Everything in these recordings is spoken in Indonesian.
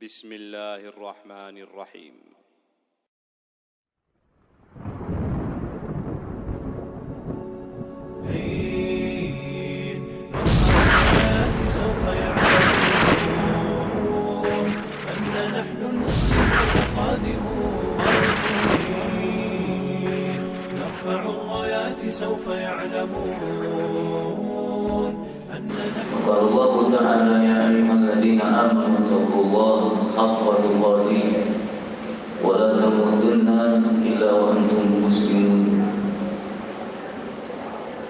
بسم الله الرحمن الرحيم سوف يعلمون أن نحن المسلمون قادمون نرفع الرايات سوف يعلمون أن نحن. قال الله تعالى يا أيها الذين آمنوا اتقوا الله حق تقاته ولا تموتن إلا وأنتم مسلمون.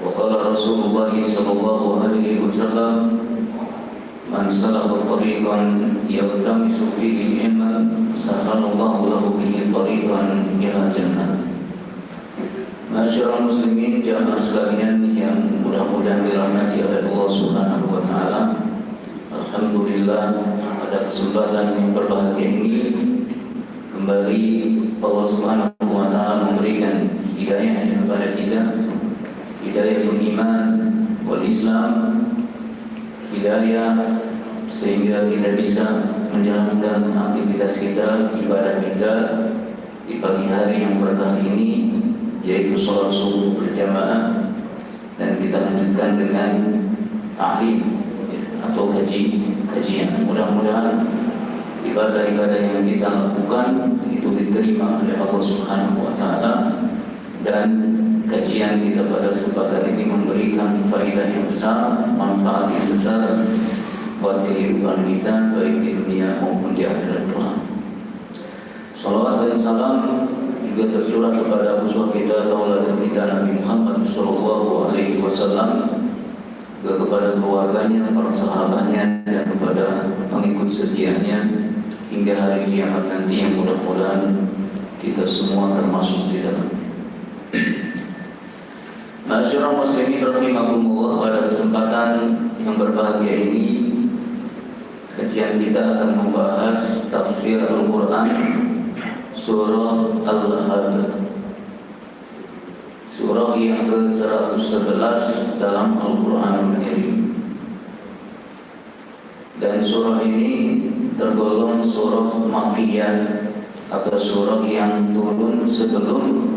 وقال رسول الله صلى الله عليه وسلم من سلك طريقا يلتمس فيه علما سهل الله له به طريقا إلى الجنة. Masyarakat muslimin jamaah sekalian yang mudah-mudahan dirahmati oleh Allah Subhanahu wa taala. Alhamdulillah pada kesempatan yang berbahagia ini kembali Allah Subhanahu wa taala memberikan hidayah kepada kita, hidayah iman wal Islam, hidayah sehingga kita bisa menjalankan aktivitas kita, ibadah kita di pagi hari yang berkah ini, yaitu sholat subuh berjamaah, dan kita lanjutkan dengan ta'lim atau kajian. Mudah-mudahan ibadah-ibadah yang kita lakukan itu diterima oleh Allah Subhanahu wa taala, dan kajian kita pada kesempatan ini memberikan faedah yang besar, manfaat yang besar buat kehidupan kita baik di dunia maupun di akhirat kelak. Salawat dan salam juga tercurah kepada uswah kita, tauladan kita Nabi Muhammad sallallahu alaihi wasallam, juga kepada keluarganya, para sahabatnya, dan kepada pengikut setianya hingga hari kiamat nanti yang mudah-mudahan kita semua termasuk di dalam. Masyarakat muslimin rahimakumullah, pada kesempatan yang berbahagia ini kajian kita akan membahas tafsir Al-Quran surah Al-Lahab, surah yang ke-111 dalam Al-Quran Al-Karim. Dan surah ini tergolong surah Makkiyah atau surah yang turun sebelum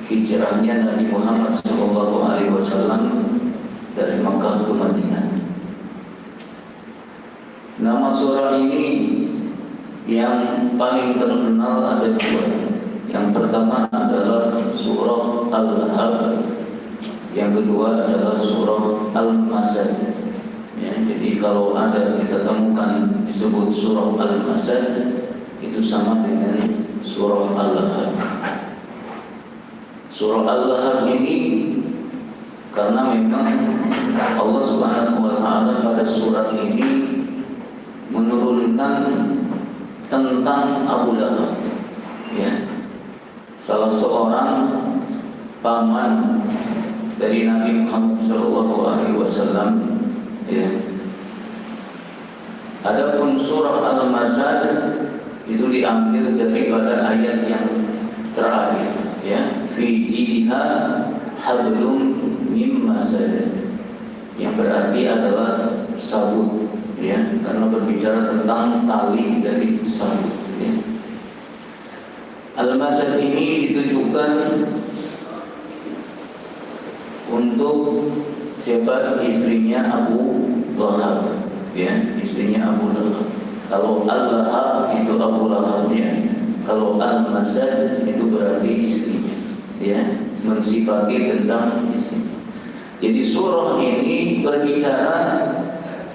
hijrahnya Nabi Muhammad SAW dari Makkah ke Madinah. Nama surah ini yang paling terkenal ada dua. Yang pertama adalah surah Al-Lahab, yang kedua adalah surah Al-Masad. Ya, jadi kalau ada kita temukan disebut surah Al-Masad, itu sama dengan surah Al-Lahab. Surah Al-Lahab ini karena memang Allah Subhanahu wa taala pada surat ini menurunkan tentang Abu Lahab, ya, salah seorang paman dari Nabi Muhammad SAW. Ya. Adapun surah Al-Masad itu diambil daripada ayat yang terakhir, ya, fi jiha hablum mim masad, yang berarti adalah sabut, ya, karena berbicara tentang tali dari sabut, ya. Al-Masad ini ditujukan untuk siapa? Istrinya Abu Lahab, ya, istrinya Abu Lahab. Kalau Al-Lahab itu Abu Lahabnya, kalau Al-Masad itu berarti istrinya, ya, mensifati tentang istri. Jadi surah ini berbicara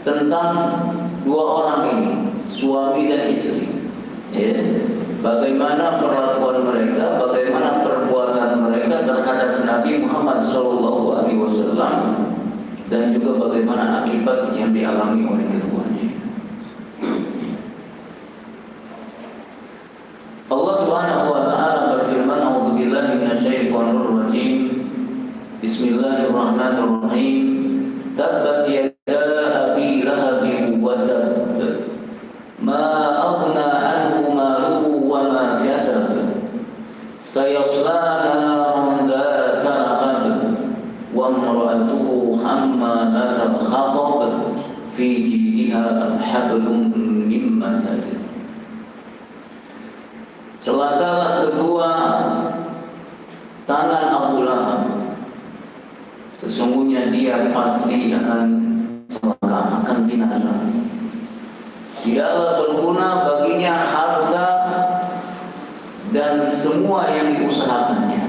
tentang dua orang ini, suami dan istri, ya. Bagaimana perlakuan mereka, bagaimana perbuatan mereka terhadap Nabi Muhammad SAW, dan juga bagaimana akibat yang dialami oleh keduanya. Allah Subhanahu wa taala berfirman, a'udzubillahi minasyaitonir rajim. Bismillahirrahmanirrahim. Tabbat yada abi lahabin wa tabb. Ma aghna anhu maluhu wa ma kasab. Sayasla naran dzata lahab wa imra'atuhu hammalatal hatab fi jidiha hablum min masad. celakalah kedua tangan Abu Lahab. Sesungguhnya dia pasti akan celaka, akan binasa. Tidaklah berguna baginya harta dan semua yang diusahakannya.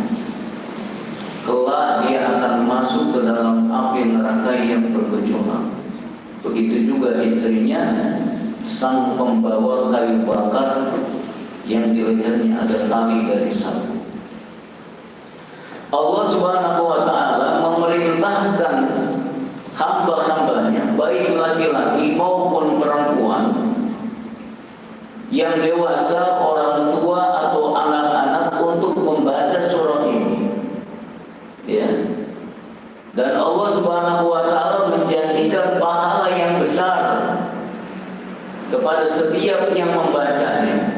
Kelak dia akan masuk ke dalam api neraka yang bergejolak. Begitu juga istrinya, sang pembawa kayu bakar yang di lehernya ada tali dari sapu. Allah Subhanahu wa Ta'ala memerintahkan hamba-hambanya, baik laki-laki maupun perempuan, yang dewasa, orang tua atau anak-anak, untuk membaca surah ini. Ya. Dan Allah Subhanahu wa Ta'ala menjanjikan pahala yang besar kepada setiap yang membacanya.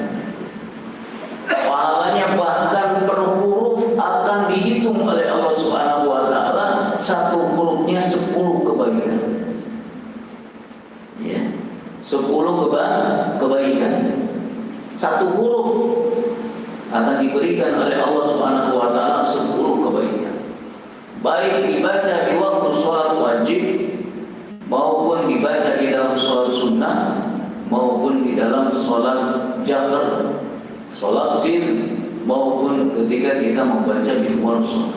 Pahalanya bahkan per huruf akan dihitung oleh Allah Subhanahu wa Ta'ala. Satu hurufnya 10 kebaikan. Ya. 10 kebaikan. Satu huruf akan diberikan oleh Allah Subhanahu wa Ta'ala 10 kebaikan. Baik dibaca di waktu sholat wajib, maupun dibaca di dalam sholat sunnah, maupun di dalam sholat jahar, sholat sir, maupun ketika kita membaca di luar sholat.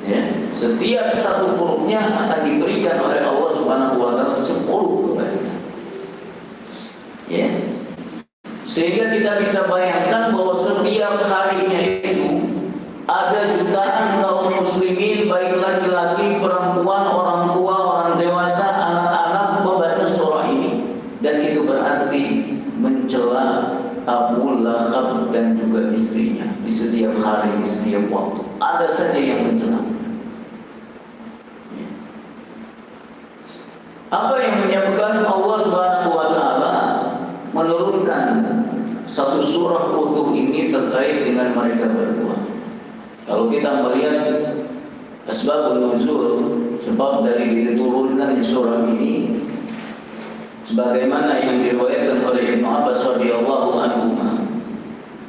Ya, setiap satu hurufnya akan diberikan oleh Allah Subhanahu wa Ta'ala 10 kebaikan. Ya. Sehingga kita bisa bayangkan bahwa setiap harinya itu ada jutaan kaum muslimin, baik laki-laki, perempuan, orang tua, orang dewasa, anak-anak membaca surah ini. Dan itu berarti mencela Abu Lahab dan juga istrinya di setiap hari, di setiap waktu. Ada saja yang mencela. Apa yang menyebabkan Allah Subhanahu wa Ta'ala menurunkan satu surah utuh ini terkait dengan mereka berdua? Kalau kita melihat asbabun nuzul, sebab dari diturunkan surah ini, sebagaimana yang diriwayatkan oleh Ibnu Abbas radhiyallahu anhu,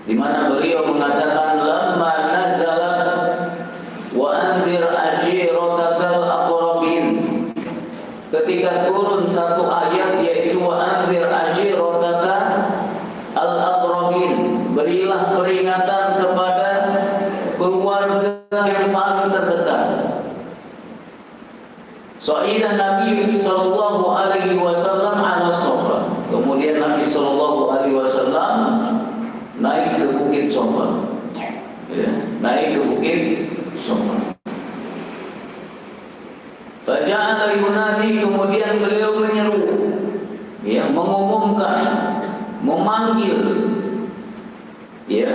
di mana beliau mengatakan, lamma nazalat wa anzir ashiratakal aqrabin, ketika turun satu ayat yaitu wa anzir ashiratakal aqrabin, berilah peringatan kepada keluarga yang paling terdekat. Sa'idan Nabi sallallahu alaihi wasallam ala Safa. Kemudian Nabi sallallahu alaihi wasallam naik ke bukit Safa. Ya, naik ke bukit Safa. Faja'ala yunadi, kemudian beliau menyeru, ya, mengumumkan, memanggil, ya,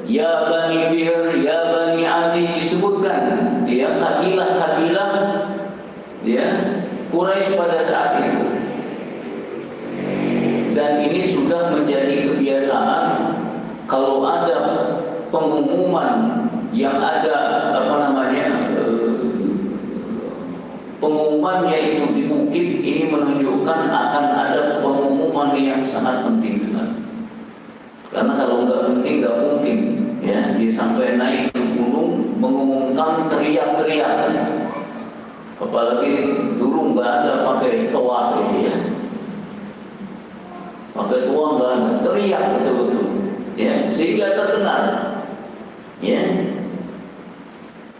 ya Bani Fihr, ya Bani Adi, disebutkan ya kabilah-kabilah ya Quraisy pada saat itu. Dan ini sudah menjadi kebiasaan kalau ada pengumuman yang ada pengumumannya itu di bukit, ini menunjukkan akan ada pengumuman yang sangat penting sekali. Karena kalau nggak penting nggak mungkin ya dia sampai naik ke gunung mengumumkan teriak-teriak. Apalagi dulu nggak ada pakai toa ya, pakai toa nggak ada, teriak betul-betul ya, sehingga terdengar ya.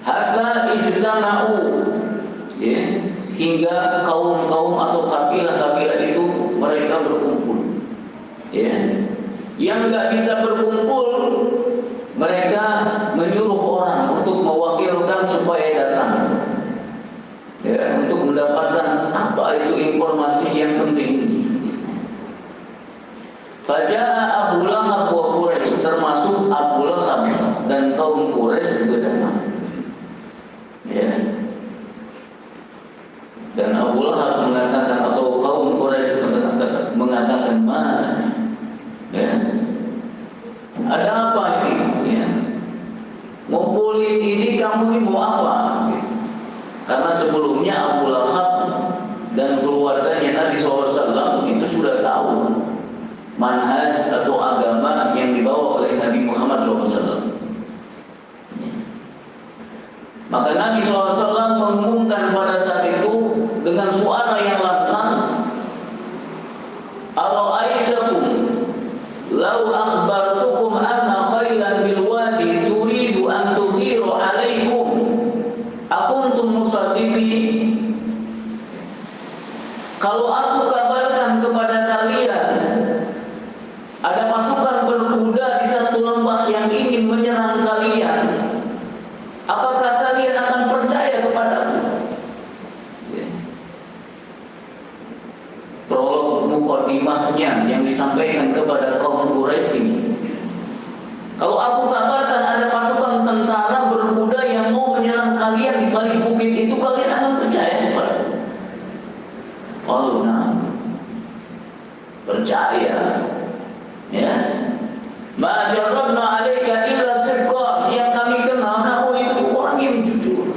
Hatta ijtama'u ya, hingga kaum-kaum atau kabilah-kabilah itu mereka berkumpul ya. Yang nggak bisa berkumpul, mereka menyuruh orang untuk mewakilkan supaya datang ya, untuk mendapatkan apa itu informasi yang penting ini. Faja'a Abu Lahab wa Quraisy, termasuk Abu Lahab dan kaum Quraisy juga datang ya. Dan Abu Lahab mengatakan, atau kaum Quraisy mengatakan, mana ya, ada apa ini ya, ngumpulin ini, kamu ini mau apa? Karena sebelumnya Abu Lahab dan keluarganya Nabi SAW itu sudah tahu manhaj atau agama yang dibawa oleh Nabi Muhammad SAW. Maka Nabi SAW mengumumkan pada saat itu dengan suara yang lantang, "Ara'aitakum law akhbartukum anna khailan bil wadi turidu an tuhiru alaikum akuntum musaddiqin?" Kalau aku kabarkan kepada kalian ada pasukan berkuda di satu lembah yang ingin menyerang kalian, apakah kalian akan percaya kepadaku? Prolog muqaddimahnya yang disampaikan kepada kaum Quraisy ini. Kalau aku kabarkan ada pasukan tentara berkuda yang mau menyerang kalian di balik bukit itu, kalian akan percaya kepadaku? Oh, nah, percaya. Ya, ma jarrabna 'alaika illa sidqan, yang kami kenal kamu itu orang yang jujur.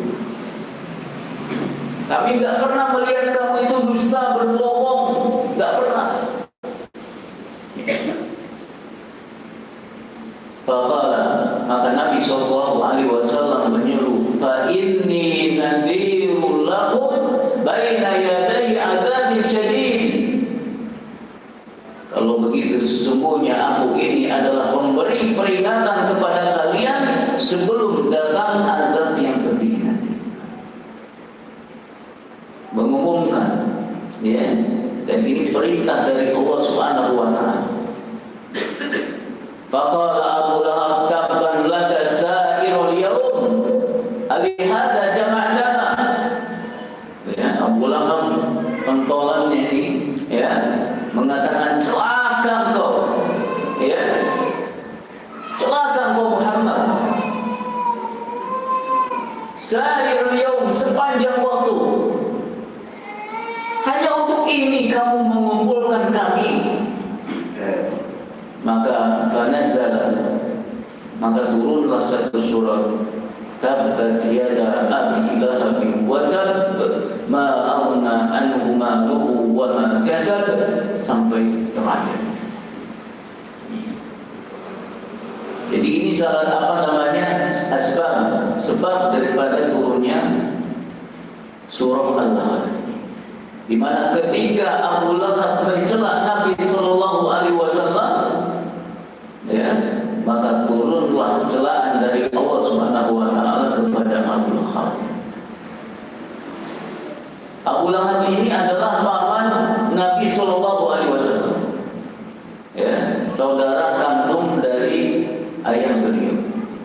Kami enggak pernah melihat kamu itu dusta, berbohong, enggak pernah. Faqala, maka Nabi sallallahu alaihi wasallam menyuruh, fa inni nadhirul lakum baina yaday adzabin syadid. Kalau begitu sesungguhnya aku ini adalah pemberi peringatan kepada kalian sebelum datang azab yang pedih nanti. Mengumumkan, ya, dan ini perintah dari Allah Subhanahu wa taala. Faqala Abu Lahab tabban laka sa'irul yawm alihada jama'tana. Ya, Abu Lahab pentolannya ini, ya, mengatakan celaka kau, ya, celaka kau Muhammad. Sa'irul yawm, sepanjang waktu, hanya untuk ini kamu mengumpulkan kami. Maka fanazalat, maka turunlah satu surat, tabbat yada abi lahabin wa tab ma aghna anhu maluhu wa ma kasab, sampai terakhir. Jadi ini salah sebab daripada turunnya surah Al-Lahab, di mana ketika Abu Lahab mencela Nabi sallallahu alaihi wasallam, ya, maka turunlah celaan dari Allah Subhanahu wa taala kepada Abu Lahab. Abu Lahab ini adalah paman Nabi sallallahu alaihi wasallam, ya, saudara kandung dari ayah beliau,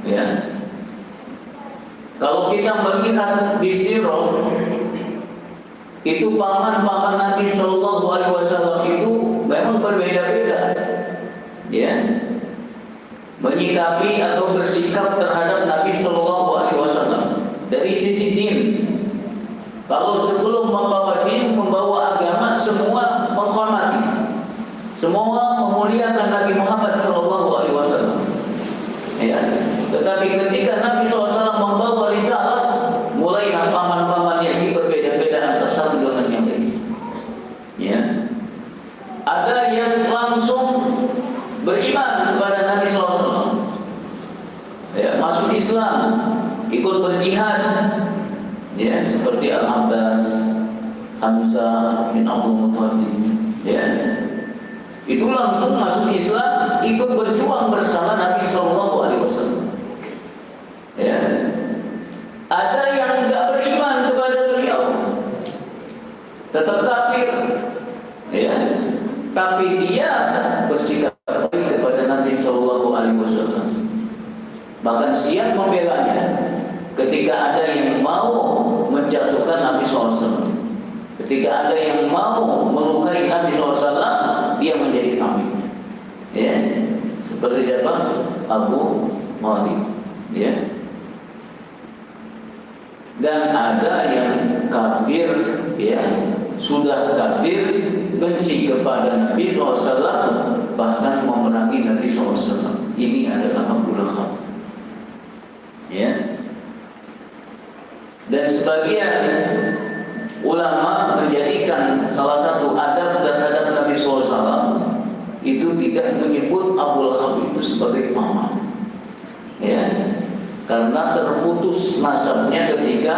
ya. Kalau kita melihat di sirah, itu paman-paman Nabi sallallahu alaihi wasallam itu memang berbeda-beda, ya, menyikapi atau bersikap terhadap Nabi sallallahu alaihi wasallam dari sisi din. Kalau sebelum membawa din, membawa agama, semua menghormati, semua memuliakan Nabi Muhammad sallallahu alaihi wasallam, ya. Tetapi ketika Nabi SAW membawa risalah, mulai paman-pamannya ini berbeda-beda antara satu dengan yang lain, ya. Ada yang langsung beriman kepada Nabi SAW, ya, masuk Islam, ikut berjihad, ya, seperti Al-Abbas, Hamzah bin Abdul Muttalib, ya, itu langsung masuk Islam, ikut berjuang bersama Nabi SAW, ya. Ada yang tidak beriman kepada beliau, tetap kafir, ya, tapi dia bersikap baik kepada Nabi SAW, bahkan siap membelanya ketika ada yang mau menjatuhkan Nabi SAW, ketika ada yang mau melukai Nabi SAW, dia menjadi kafir, ya, seperti siapa? Abu Talib, ya. Dan ada yang kafir, ya, sudah kafir, benci kepada Nabi SAW, bahkan memerangi Nabi SAW. Ini adalah Abu Lahab, ya. Dan sebagian ulama menjadikan salah satu adab terhadap Nabi SAW itu tidak maka terputus nasabnya ketika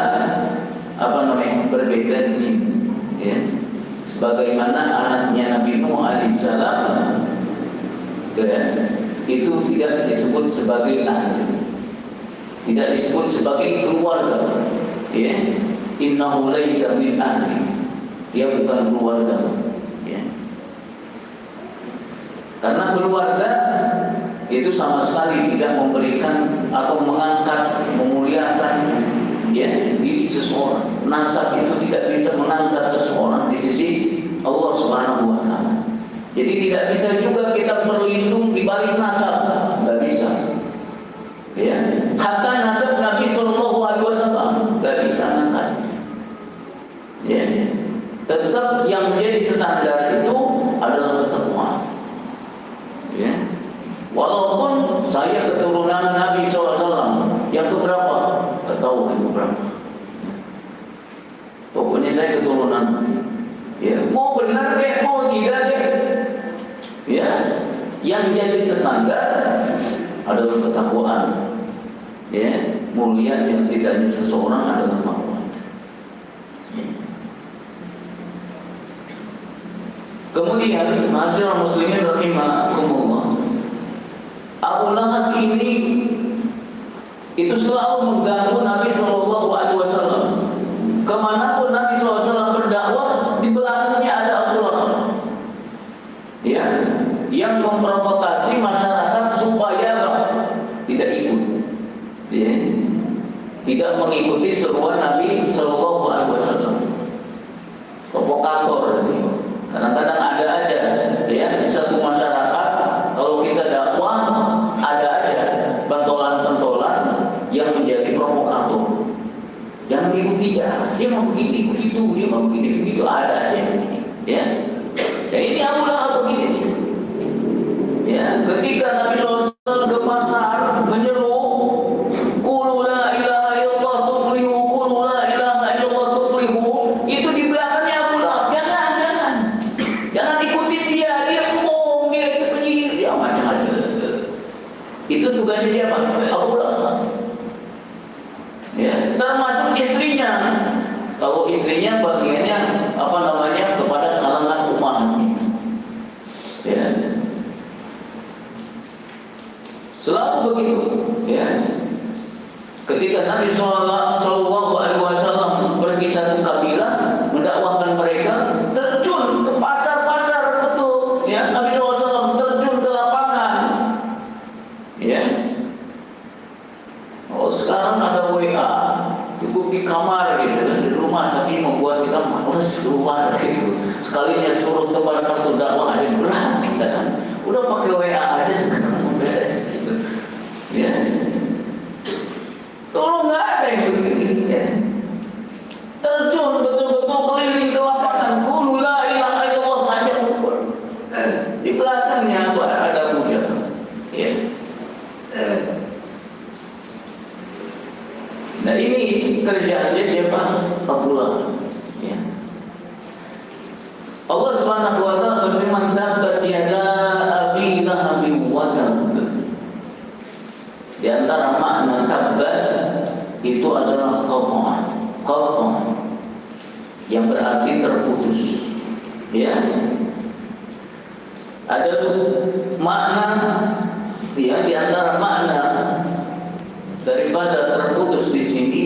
berbeda din, ya. Sebagaimana anaknya Nabi Nuh alaihissalam, ya, itu tidak disebut sebagai ahli, tidak disebut sebagai keluarga, ya. Innahu laisa min ahli, dia bukan keluarga, ya. Karena keluarga itu sama sekali tidak memberikan atau mengangkat, memuliakan, ya, diri seseorang. Nasab itu tidak bisa mengangkat seseorang di sisi Allah Subhanahu wa taala. Jadi tidak bisa juga kita berlindung di balik nasab, enggak bisa. Ya, hatta nasab Nabi sallallahu alaihi wasallam enggak bisa angkat. Ya. Tetap yang menjadi standar itu adalah ketakwaan. Ya. Walaupun saya keturunan Nabi SAW yang keberapa? Tak tahu yang keberapa. Pokoknya saya keturunan. Ya, mau benar deh, mau tidak deh. Ya, yang jadi standar adalah ketakwaan. Ya, mulia yang tidaknya seseorang adalah makwat. Ya. Kemudian, masyarakat muslimin rahimakumullah, Abu Lahab ini itu selalu mengganggu Nabi SAW. Kemanapun Nabi SAW berdakwah, di belakangnya ada Abu Lahab, ya, yang memprovokasi masyarakat supaya tidak ikut, ya, tidak mengikuti seruan Nabi SAW. Provokator ini. Kadang-kadang ada aja, ya, di satu masyarakat kalau kita dakwah ada aja pentolan-pentolan yang menjadi provokator. Jangan ikuti dia mau begini begitu, dia mau begini begitu, ada aja, ya. Ya ini Abu Lahab begini nih. Ya, ketika Nabi SAW ke pasar menyeru, "Qul la ilaha illallah tuflihu, qul la ilaha illallah tuflihu," itu di belakangnya Abu Lahab. Jangan ikuti dia bohong, dia penyihir, dia macam-macam. Itu tugasnya siapa? Abu Lahab. Ya, termasuk istrinya. Kalau istrinya bagiannya kepada kalangan umatnya. Ya. Selalu begitu, ya. Ketika Nabi Sallallahu Alaihi Wasallam pergi satu kabilah mendakwahkan mereka, terjun ke pasar-pasar, betul, ya. Nabi SAW terjun ke lapangan, ya. Oh, sekarang ada WA, cukup di kamar gitu kan, di rumah, tapi membuat kita malas keluar gitu. Sekalinya suruh tebar kartu dakwah ada berat kita kan. Udah pakai WA aja sekarang beres gitu. Ya. Kalau nggak ada yang begini, ya. Terjun betul-betul keliling ke lapangan, qul la ilaha illallah aja ukur. Di belakangnya ada Abu Jahal, ya. Nah ini kerjaannya siapa? Abu Lahab, ya. Allah Subhanahu wa taala berfirman, "Tabbat yada abi lahabin wa tabb." Di antara makna tabbat itu adalah qat'ah, yang berarti terputus, ya. Ada makna, ya, di antara makna daripada terputus di sini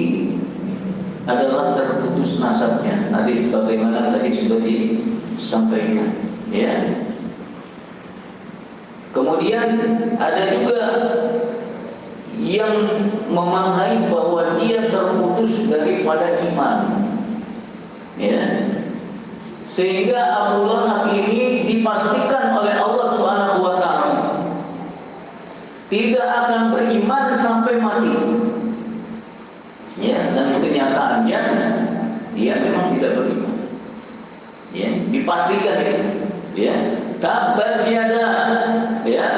adalah terputus nasabnya. Tadi sebagaimana tadi sudah disampaikan, ya. Kemudian ada juga yang memaknai bahwa dia terputus daripada iman, ya. Sehingga Abu Lahab ini dipastikan oleh Allah Subhanahu wa taala tidak akan beriman sampai mati. Ya, dan kenyataannya dia memang tidak beriman. Ya, dipastikan itu. Ya, tabbat yada, ya.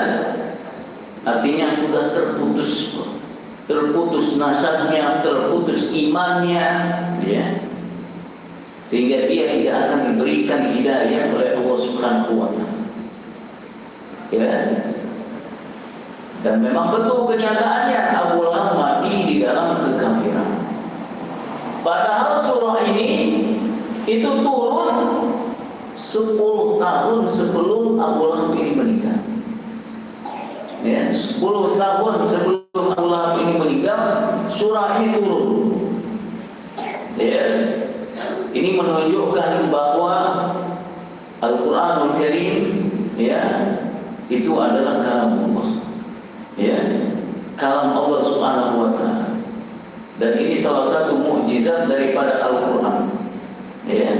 Artinya sudah terputus nasabnya, terputus imannya, ya. Sehingga dia tidak akan diberikan hidayah oleh Allah Subhanahu wa taala. Ya. Dan memang betul kenyataannya Abu Lahab mati di dalam kekafiran. Padahal surah ini itu turun 10 tahun sebelum Abu Lahab ini meninggal. Ya, 10 tahun sebelum Abu Lahab ini meninggal, surah ini turun. Ya, ini menunjukkan bahwa Al-Quranul Karim, ya, itu adalah kalam Allah. Ya, kalam Allah Subhanahu wa Ta'ala. Dan ini salah satu mukjizat daripada Al-Quran, ya,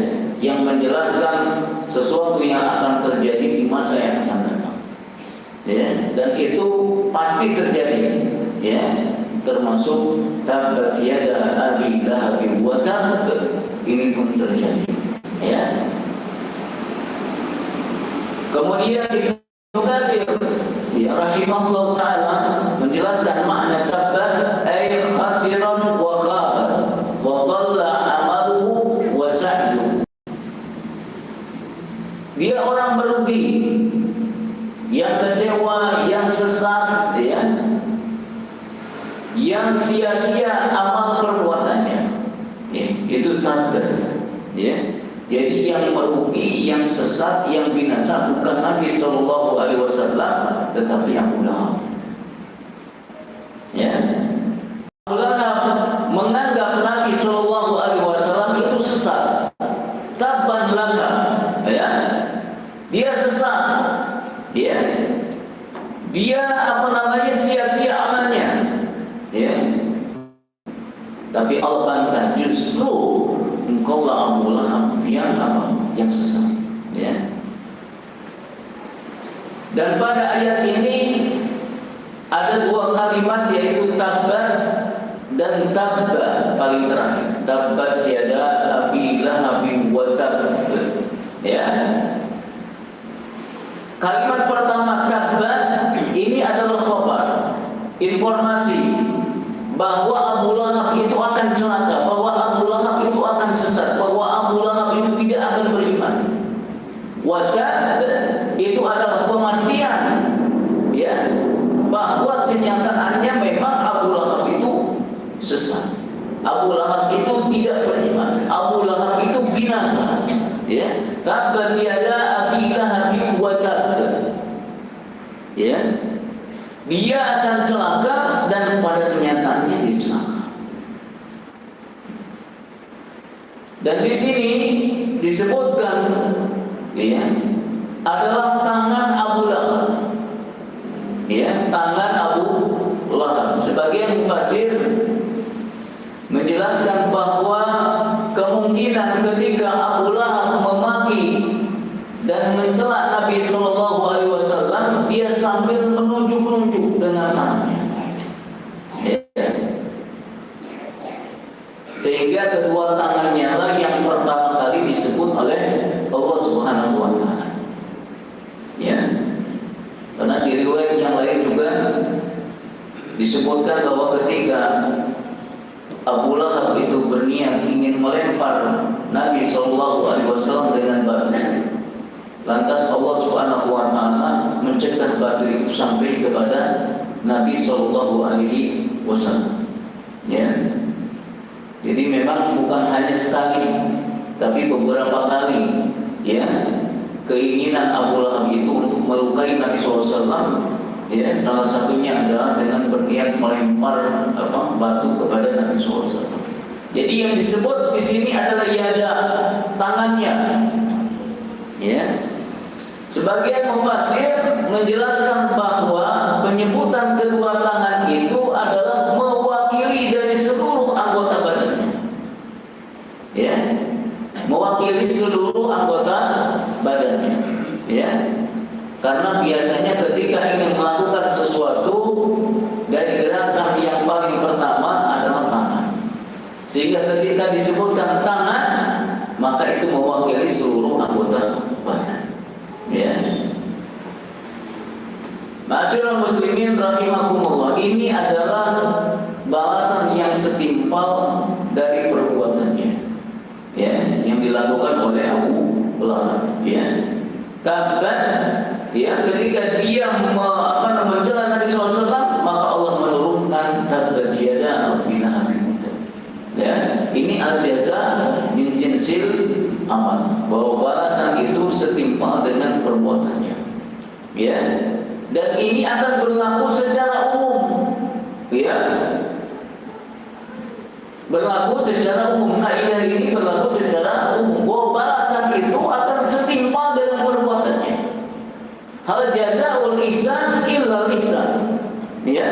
yang menjelaskan sesuatu yang akan terjadi di masa yang akan datang. Ya, dan itu pasti terjadi, ya, termasuk tabbat yada abi lahabin wa tab, ini pun terjadi, ya. Kemudian Ibnu Katsir, ya, rahimahullah taala menjelaskan makna tabbat ay khasiran wa khaba wa dhalla amaluhu wa sa'yu. Dia orang merugi, yang kecewa, yang sesat, ya, yang sia-sia amal perbuatannya, ya, itu tabbat, ya. Jadi yang merugi, yang sesat, yang binasa bukan Nabi Shallallahu Alaihi Wasallam, tetapi Abu Lahab. Ya, Abu Lahab menganggap Nabi Shallallahu Alaihi Wasallam itu sesat. Tabban laka, ya, dia sesat, ya, dia sia-sia amalnya, ya. Tapi Allah bantah, justru engkau lah Abu Lahab yang yang sesat, ya. Dan pada ayat ini ada dua kalimat, yaitu tabbat dan tabba, paling terakhir, tabbat yada abi lahabin wa tab, ya. Kalimat pertama tabbat ini adalah khabar, informasi bahwa Abu Lahab itu akan celaka, bahwa Abu Lahab itu akan sesat, bahwa Abu Lahab itu tidak akan beriman. Wadab itu adalah pemastian, ya, bahwa kenyataannya memang Abu Lahab itu sesat, Abu Lahab itu tidak beriman, Abu Lahab itu binasa, ya. Tabbat yada abi lahabin wa tab, ya. Dia akan celaka dan pada kenyataannya dia celaka. Dan di sini disebutkan, ya, adalah tangan Abu Lahab, ya, tangan Abu Lahab. Sebagian mufassir menjelaskan bahwa kemungkinan ketika Abu Lahab memaki dan mencela Nabi Shallallahu Alaihi Wasallam, dia sambil menunjuk-nunjuk dengan tangannya, ya. Sehingga kedua tangannya lah yang pertama kali disebut oleh Allah Subhanahu Wa Taala, ya. Karena di riwayat yang lain juga disebutkan bahwa ketika Abu Lahab itu berniat ingin melempar Nabi Shallallahu Alaihi Wasallam dengan batu, lantas Allah Subhanahu Wa Taala mencegah batu itu sampai kepada Nabi Shallallahu Alaihi Wasallam, ya. Jadi memang bukan hanya sekali, tapi beberapa kali, ya, keinginan Abu Lahab itu untuk melukai Nabi SAW, ya, salah satunya adalah dengan berniat melempar batu kepada Nabi SAW. Jadi yang disebut di sini adalah yada, tangannya, ya. Sebagian mufassir menjelaskan bahwa penyebutan kedua tangan itu adalah mewakili dari seluruh anggota badannya, ya, mewakili seluruh anggota badannya, ya. Karena biasanya ketika ingin melakukan sesuatu, dari gerakan yang paling pertama adalah tangan. Sehingga ketika disebutkan tangan, maka itu mewakili seluruh anggota badan, ya. Ma'asyiral muslimin rahimakumullah, ini adalah balasan yang setimpal dari perbuatannya, ya, yang dilakukan oleh Abu Lahab, ya. Tabbat, ya, ketika dia mencela Nabi SAW, al-jaza min jinsil amal, bahwa balasan itu setimpal dengan perbuatannya. Ya. Dan ini akan berlaku secara umum. Ya. Berlaku secara umum. Kaidah ini berlaku secara umum, bahwa balasan itu akan setimpal dengan perbuatannya. Hal jazaa'ul ihsan illa ihsan. Ya.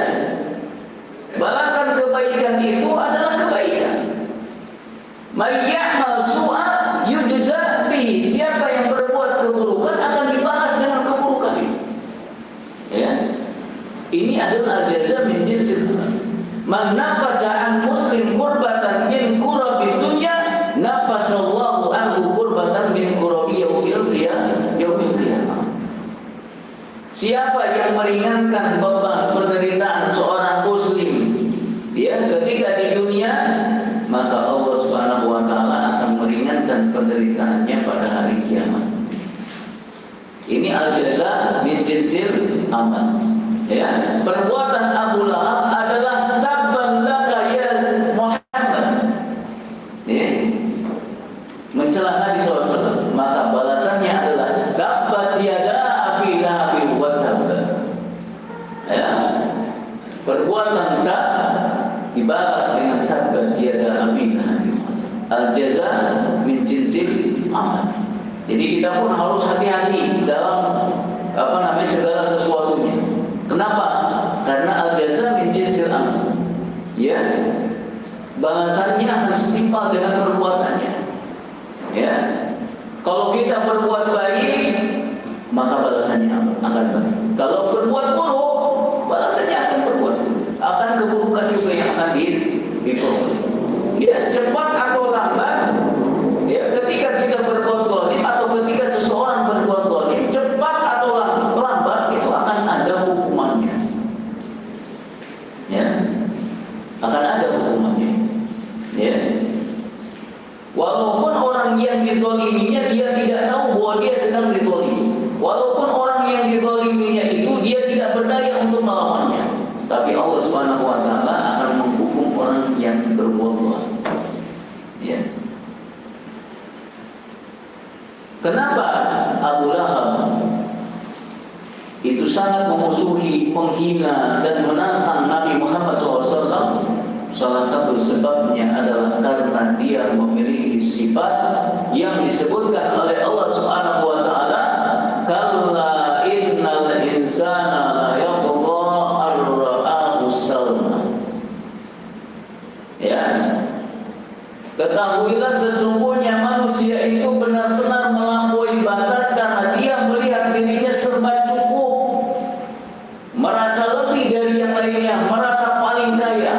Balasan kebaikan itu adalah kebaikan. May ya'mal su'a yujza bihi. Siapa yang berbuat keburukan akan dibalas dengan keburukan itu. Ya. Ini adalah al-jaza' min jinsil amal. Man nafasa an muslim kurbatan min kurabi dunya, nafasallahu anhu kurbatan min kurabi yaumil qiyamah. Siapa yang meringankan beban penderitaan seorang muslim ya ketika di dunia, maka Allah Subhanahu wa taala akan meringankan penderitaannya pada hari kiamat. Ini al-jaza min jinsil amal. Ya, perbuatan Abu Lahab adalah tabban laka ya Muhammad. Ya. Mencela Nabi SAW, maka balasannya adalah tabbat yada abi lahabin wa tab. Ya. Perbuatan tab dibalas dengan tabbat yada abi lahabin wa tab. Al-jaza min jinsil amal. Jadi kita pun harus hati-hati dalam segala sesuatunya. Kenapa? Karena al-jaza min jinsil amal. Ya. Balasannya akan setimpal dengan perbuatannya. Ya. Kalau kita berbuat baik, maka balasannya akan baik. Kalau berbuat buruk, balasannya akan berbuat buruk. Akan keburukan juga yang akan diperoleh. Ya, cepat atau lambat, ya, ketika kita berbuat zalim atau ketika seseorang berbuat zalim, cepat atau lambat itu akan ada hukumannya. Ya. Akan ada hukumannya. Ya. Walaupun orang yang dizaliminya dia tidak tahu bahwa dia sedang dizalimi. Walaupun orang yang dizaliminya itu dia tidak berdaya untuk melawannya. Tapi Allah Subhanahu wa taala akan menghukum orang yang berbuat zalim. Ya. Kenapa Abu Lahab itu sangat memusuhi, menghina dan menantang Nabi Muhammad SAW? Salah satu sebabnya adalah karena dia memiliki sifat yang disebutkan oleh Allah Subhanahu wa taala, kalla innal insana la yatgha ar-ra'ahu istaghna. Ya. Ketahuilah sesungguhnya manusia itu benar-benar melampaui batas karena dia melihat dirinya serba cukup, merasa lebih dari yang lainnya, merasa paling kaya.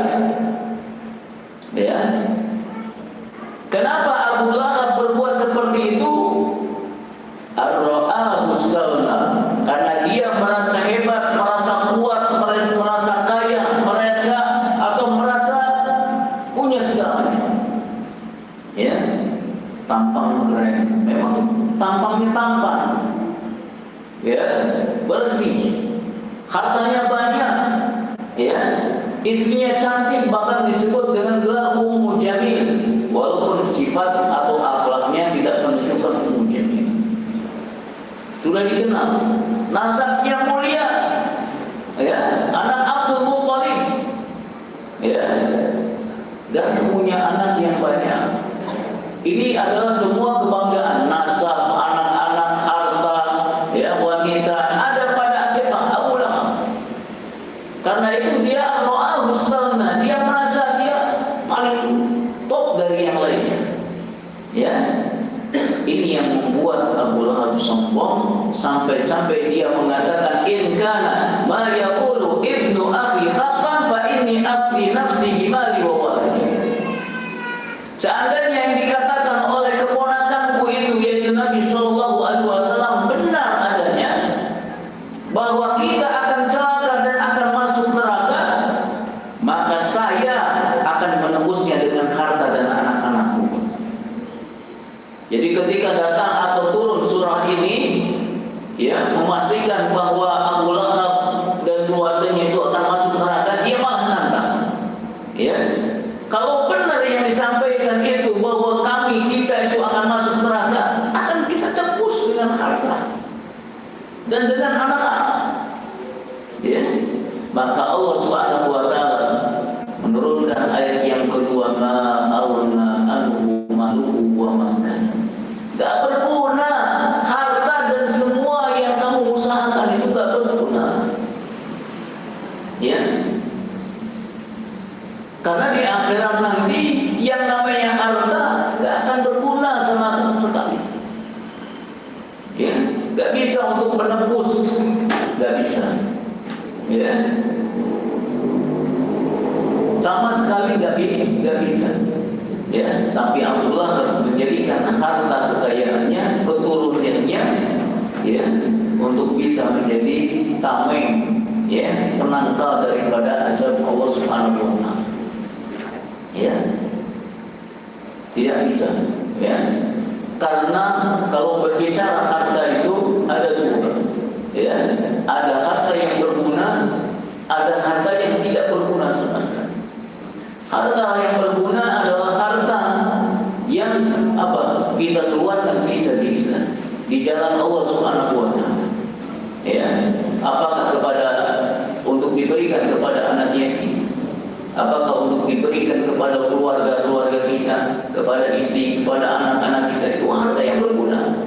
Ya. Kenapa Abu Lahab berbuat seperti itu? Ar-ra'ahu istaghna. Karena dia merasa hebat, merasa kuat, merasa kaya, mereka atau merasa punya segalanya. Ya, tampang keren. Memang tampangnya tampan. Ya, bersih. Hartanya banyak. Ya, istrinya cantik, bahkan disebut dengan gelar Ummu Jamil, walaupun sifat atau akhlaknya tidak menunjukkan Ummu Jamil. Sudah dikenal, nasabnya mulia. Ya, anak Abdul Muttalib. Ya, dan punya anak yang banyak. Ini adalah semua kebanggaan, nasab, anak-anak, harta, ya, wanita ada pada siapa? Abu Lahab. Karena itu dia ra'ahu istaghna, dia merasa dia paling top dari yang lainnya. Ya. Ini yang membuat Abu Lahab sombong sampai-sampai dia mengatakan, in kana ma yaqulu ibnu akhi haqqan fa inni afli nafsi bimali wa waladi. Seandainya yang dikatakan oleh keponakanku itu, yaitu Nabi Shallallahu Alaihi Wasallam, benar adanya, bahwa kita akan celaka dan akan masuk neraka, maka saya akan menembusnya dengan harta dan anak-anakku. Jadi ketika datang atau turun surah ini, ya, memastikan bahwa Abu Lahab dan keluarganya itu akan masuk neraka, dia malah nantang. Ya. Kalau benar yang disampaikan itu dan dengan anak-anak. Ya, maka Allah Subhanahu wa taala menurunkan ayat yang kedua, ma auna anhu maluhu wa ma kasab. Gak berguna harta dan semua yang kamu usahakan itu gak berguna. Ya. Karena di akhirat nanti yang namanya harta gak akan berguna sama sekali. Ya, gak bisa untuk menembus, gak bisa. Ya, sama sekali gak bisa. Ya, tapi Allah menjadikan harta kekayaannya, keturunannya, ya, untuk bisa menjadi tameng, ya, penangkal daripada azab Allah Subhanahu wa taala. Ya, tidak bisa. Ya, karena kalau berbicara harta itu ada dua. Ya, ada harta yang berguna, ada harta yang tidak berguna sama sekali. Harta yang berguna adalah harta yang kita keluarkan fi sabilillah, di jalan Allah Subhanahu wa taala. Ya, apakah untuk diberikan kepada anak yatim, apakah untuk diberikan kepada keluarga kita, kepada istri, kepada anak-anak kita, itu harta yang berguna.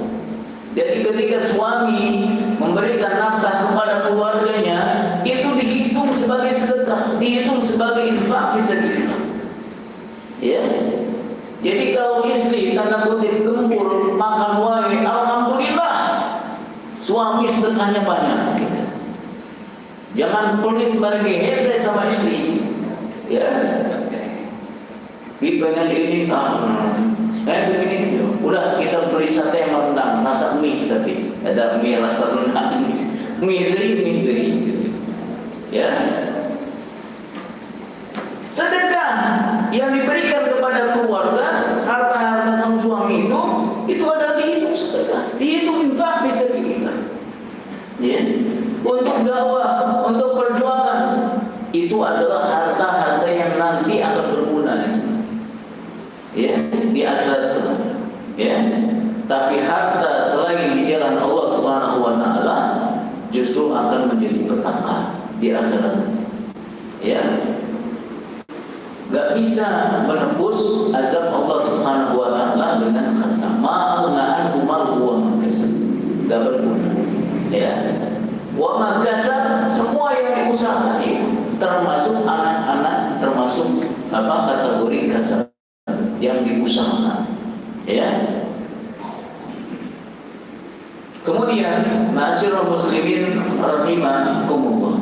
Jadi ketika suami memberikan nafkah kepada keluarganya, itu dihitung sebagai sedekah, dihitung sebagai infak fi sabilillah. Ya. Jadi kalau istri tanda kutip gembul makan wae, alhamdulillah suami sedekahnya banyak. Jangan pelit bagi hese sama istri. Ya. Pengen ini, pengen ini. Udah kita beri sate yang rendang, masak mie tapi ada mie rasa rendang, mie beri. Ya. Sedekah yang diberikan kepada keluarga, harta-harta sang suami itu adalah dihitung sedekah, dihitung infak fi sabilillah. Ya. Untuk dakwah, untuk perjuangan, itu adalah harta-harta yang nanti akan berguna. Ya, di akhirat kelak. Ya. Tapi harta selain di jalan Allah Subhanahu wa taala justru akan menjadi petaka di akhirat. Ya. Gak bisa menembus azab Allah Subhanahu wa taala dengan harta. Ma'ana anhumal wa makasab. Gak berguna. Ya. Wa makasab, semua yang diusahakan itu termasuk anak-anak, termasuk kategori kasab yang diusahakan. Ya. Kemudian ma'asyiral muslimin rahimakumullah.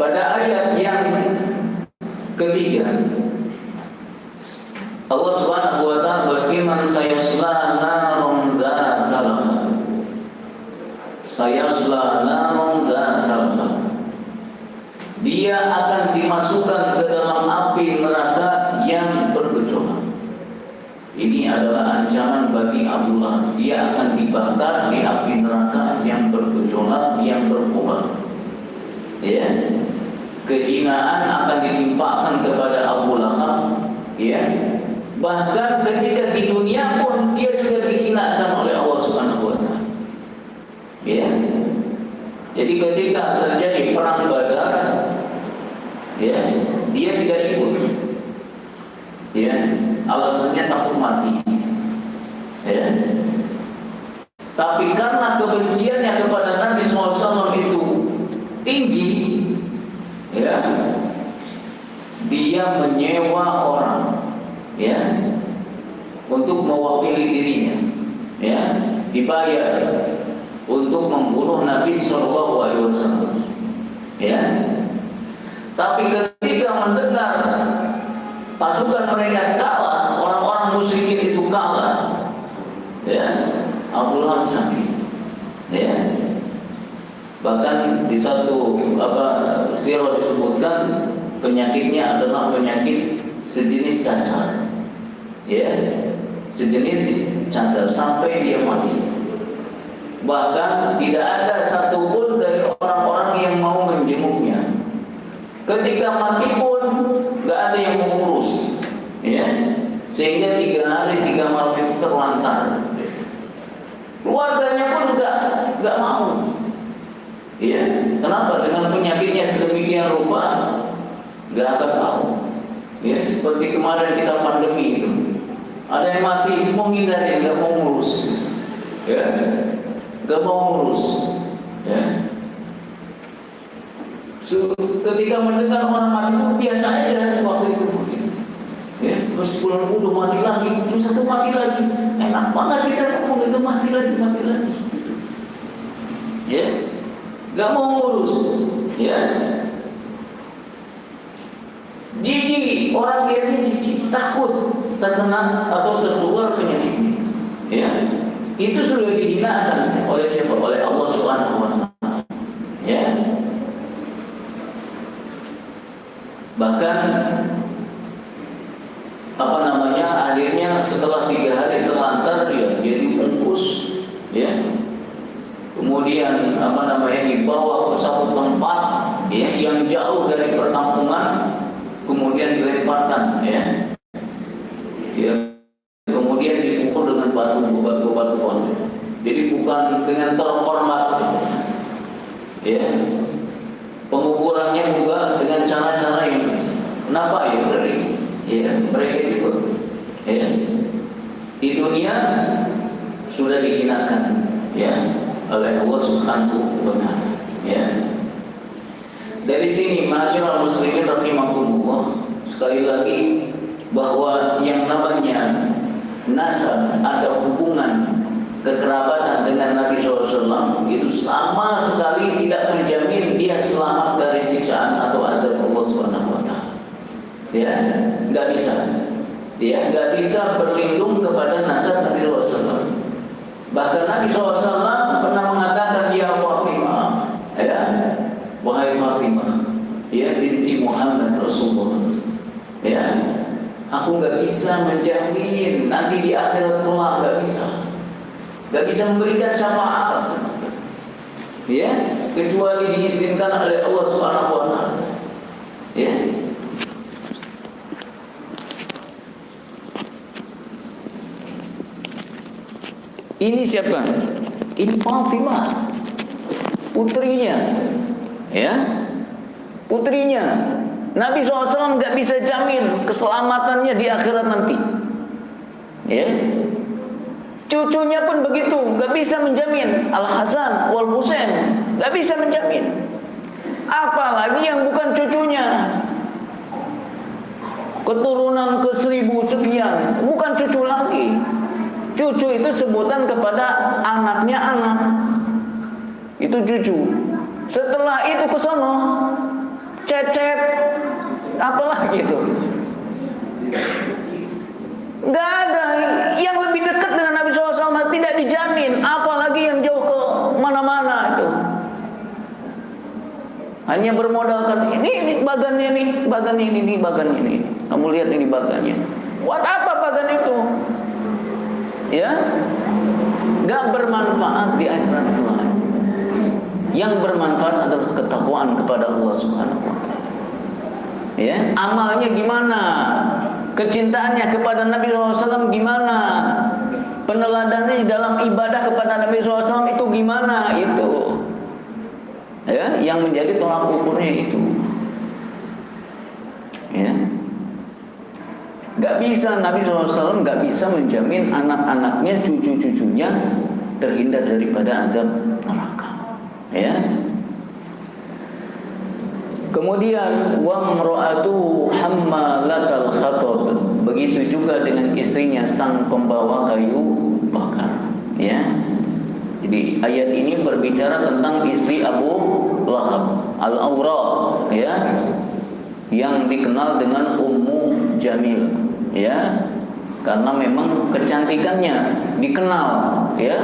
Pada ayat yang ketiga, Allah Subhanahu wa taala berfirman, sayasla narun dzatal lahab. Sayasla narun dzatal lahab. Dia akan dimasukkan ke dalam api neraka yang bergejolak. Ini adalah ancaman bagi Abu Lahab. Dia akan dibakar di api neraka yang bergejolak, yang berkobar. Ya, kehinaan akan ditimpakan kepada Abu Lahab. Ya, bahkan ketika di dunia pun dia sudah dihinakan oleh Allah Subhanahu wa taala. Ya, jadi ketika terjadi perang Badar, ya, dia tidak ikut. Ya, alasannya takut mati. Ya. Tapi karena kebenciannya kepada Nabi SAW itu tinggi, ya, dia menyewa orang, ya, untuk mewakili dirinya, ya, dibayar untuk membunuh Nabi SAW, ya. Tapi ketika mendengar pasukan mereka kalah, orang-orang musyrikin itu kalah, ya, Abu Lahab sakit, ya. Bahkan di satu sirah disebutkan penyakitnya adalah penyakit sejenis cacar, ya, sejenis cacar sampai dia mati. Bahkan tidak ada satupun dari orang-orang yang mau menjenguknya. Ketika mati pun gak ada yang mengurus, ya, sehingga 3 hari 3 malam itu terlantar. Keluarganya pun nggak mau. Ya, kenapa? Dengan penyakitnya sedemikian rupa nggak akan mau. Ya, seperti kemarin kita pandemi itu, ada yang mati, semua ngindarin, nggak mau ngurus. Ya, nggak mau ngurus. Ya. Ketika mendengar orang mati itu biasa aja waktu itu. Ya, terus 10 udah mati lagi, terus satu mati lagi. Enak banget kita ngomong itu mati lagi. Ya, nggak mau ngurus. Ya, jijik, orang lihatnya jijik, takut terkena atau tertular penyakitnya. Ya, itu sudah dihinakan oleh siapa? Oleh Allah Subhanahu wa Ta'ala. Ya. Bahkan akhirnya setelah 3 hari terlantar dia dibungkus, ya. Kemudian dibawa ke satu tempat, ya, yang jauh dari perkampungan, kemudian dilemparkan, ya. Ya. Kemudian dipukul dengan batu. Jadi bukan dengan terhormat, ya. Pengukurannya juga dengan cara-cara yang kenapa ya mereka itu ya di dunia sudah dihinakan ya oleh Allah Subhanahu wa Ta'ala. Ya. Dari sini masyarakat muslimin rahimakumullah, sekali lagi bahwa yang namanya nasab, ada hubungan kekerabatan dengan Nabi SAW itu sama sekali tidak menjamin dia selamat dari siksaan atau azab Allah Subhanahu wa Ta'ala. Ya, nggak bisa. Dia nggak bisa berlindung kepada nasab Nabi SAW. Bahkan Nabi SAW pernah mengatakan, ya Fatimah, ya, wahai Fatimah, ya binti Muhammad Rasulullah, ya, aku nggak bisa menjamin nanti di akhirat kelak, nggak bisa memberikan syafaat, ya, kecuali diizinkan oleh Allah Subhanahu wa Ta'ala. Ya. Ini siapa? Ini Fatimah, putrinya, ya, putrinya. Nabi SAW nggak bisa jamin keselamatannya di akhirat nanti, ya. Cucunya pun begitu, nggak bisa menjamin. Al-Hasan wal Husain nggak bisa menjamin. Apalagi yang bukan cucunya, keturunan ke 1000 sekian, bukan cucu lagi. Cucu itu sebutan kepada anaknya anak, itu cucu. Setelah itu ke sono, cecet, apalah gitu. Nggak ada yang lebih dekat dengan Nabi SAW, tidak dijamin, apalagi yang jauh ke mana-mana itu. Hanya bermodalkan ini bagannya nih, bagan ini. Kamu lihat ini bagannya. Buat apa bagan itu? Ya, nggak bermanfaat di akhirat kelak. Yang bermanfaat adalah ketakwaan kepada Allah Subhanahu wa Ta'ala. Ya, amalnya gimana? Kecintaannya kepada Nabi SAW gimana? Peneladannya dalam ibadah kepada Nabi SAW itu gimana? Itu, ya, yang menjadi tolak ukurnya itu. Ya, nggak bisa, Nabi SAW nggak bisa menjamin anak-anaknya, cucu-cucunya terhindar daripada azab neraka. Ya. Kemudian wa mra'atu hammalatal khatab, begitu juga dengan istrinya sang pembawa kayu bakar. Ya. Jadi ayat ini berbicara tentang istri Abu Lahab al-Awra, ya, yang dikenal dengan Ummu Jamil, ya, karena memang kecantikannya dikenal, ya,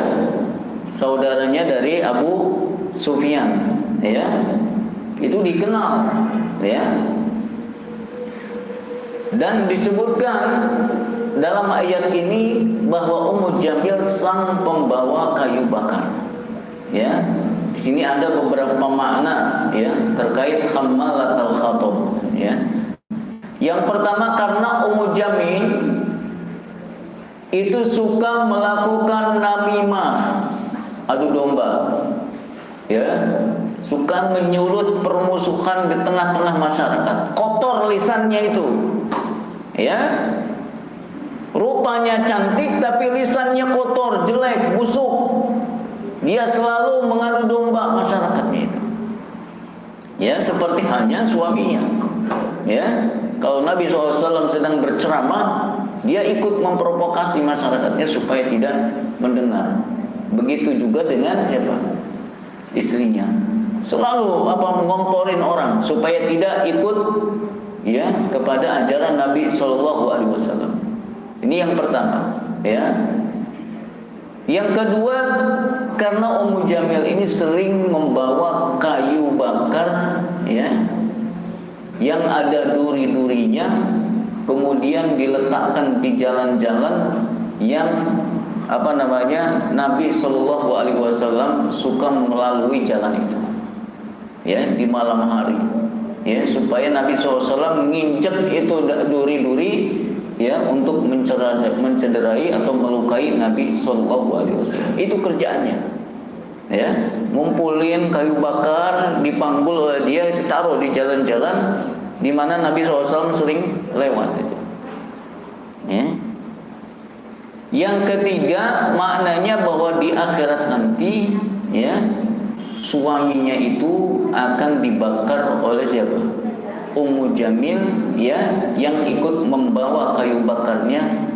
saudaranya dari Abu Sufyan, ya, itu dikenal, ya. Dan disebutkan dalam ayat ini bahwa Ummu Jamil sang pembawa kayu bakar, ya. Di sini ada beberapa makna, ya, terkait hammalatul khatab, ya. Yang pertama, karena Ummu Jamil itu suka melakukan namimah, adu domba, ya, suka menyulut permusuhan di tengah-tengah masyarakat. Kotor lisannya itu, ya. Rupanya cantik tapi lisannya kotor, jelek, busuk. Dia selalu mengadu domba masyarakatnya itu. Ya, seperti halnya suaminya. Ya, kalau Nabi SAW sedang berceramah, dia ikut memprovokasi masyarakatnya supaya tidak mendengar. Begitu juga dengan siapa? Istrinya. Selalu mengomporin orang supaya tidak ikut ya kepada ajaran Nabi SAW. Ini yang pertama, ya. Yang kedua, karena Ummu Jamil ini sering membawa kayu bakar, ya, yang ada duri-durinya, kemudian diletakkan di jalan-jalan yang Nabi Shallallahu Alaihi Wasallam suka melalui jalan itu, ya, di malam hari, ya, supaya Nabi SAW menginjak itu duri-duri, ya, untuk mencederai atau melukai Nabi Shallallahu Alaihi Wasallam. Itu kerjaannya, ya, ngumpulin kayu bakar, dipanggul oleh dia, ditaruh di jalan-jalan di mana Nabi SAW sering lewat itu. Ya. Yang ketiga, maknanya bahwa di akhirat nanti, ya, suaminya itu akan dibakar oleh siapa? Ummu Jamil, ya, yang ikut membawa kayu bakarnya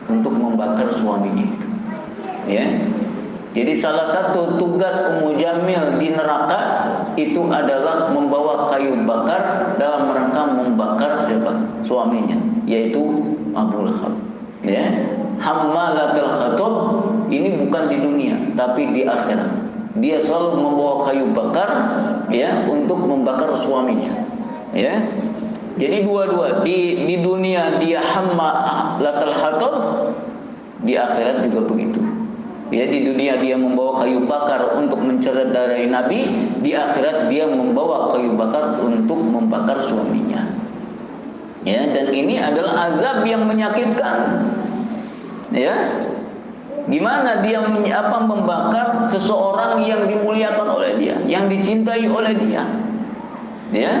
untuk membakar suaminya itu, ya. Jadi salah satu tugas Ummu Jamil di neraka itu adalah membawa kayu bakar dalam rangka membakar siapa? Suaminya, yaitu Abu Lahab, ya. Hammalatul hatab ini bukan di dunia tapi di akhirat. Dia selalu membawa kayu bakar, ya, untuk membakar suaminya. Ya, jadi dua-dua di dunia dia hammalatul hatab, di akhirat juga begitu. Ya, di dunia dia membawa kayu bakar untuk mencederai Nabi, di akhirat dia membawa kayu bakar untuk membakar suaminya. Ya, dan ini adalah azab yang menyakitkan. Ya, gimana dia membakar seseorang yang dimuliakan oleh dia, yang dicintai oleh dia. Ya.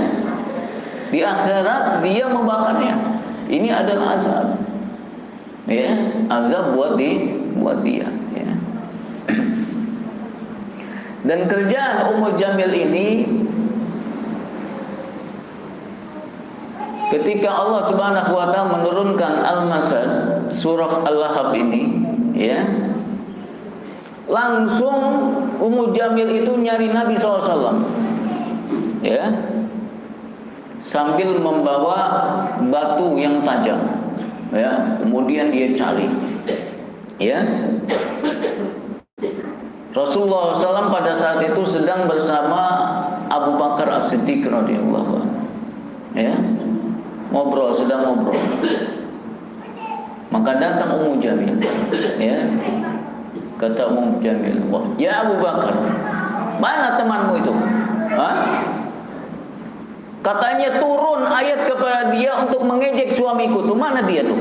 Di akhirat dia membakarnya. Ini adalah azab, ya, azab buat dia, ya. Dan kerjaan Ummu Jamil ini, ketika Allah Subhanahu wa taala menurunkan Al-Masad, surah Al-Lahab ini, ya, langsung Ummu Jamil itu nyari Nabi SAW, ya, sambil membawa batu yang tajam, ya, kemudian dia cari, ya. Rasulullah SAW pada saat itu sedang bersama Abu Bakar As-Siddiq radhiyallahu anhu, ya, sedang ngobrol. Maka datang Ummu Jamil, ya, kata Ummu Jamil, ya Abu Bakar, mana temanmu itu? Hah? Katanya turun ayat kepada dia untuk mengejek suamiku. Tuh mana dia tuh?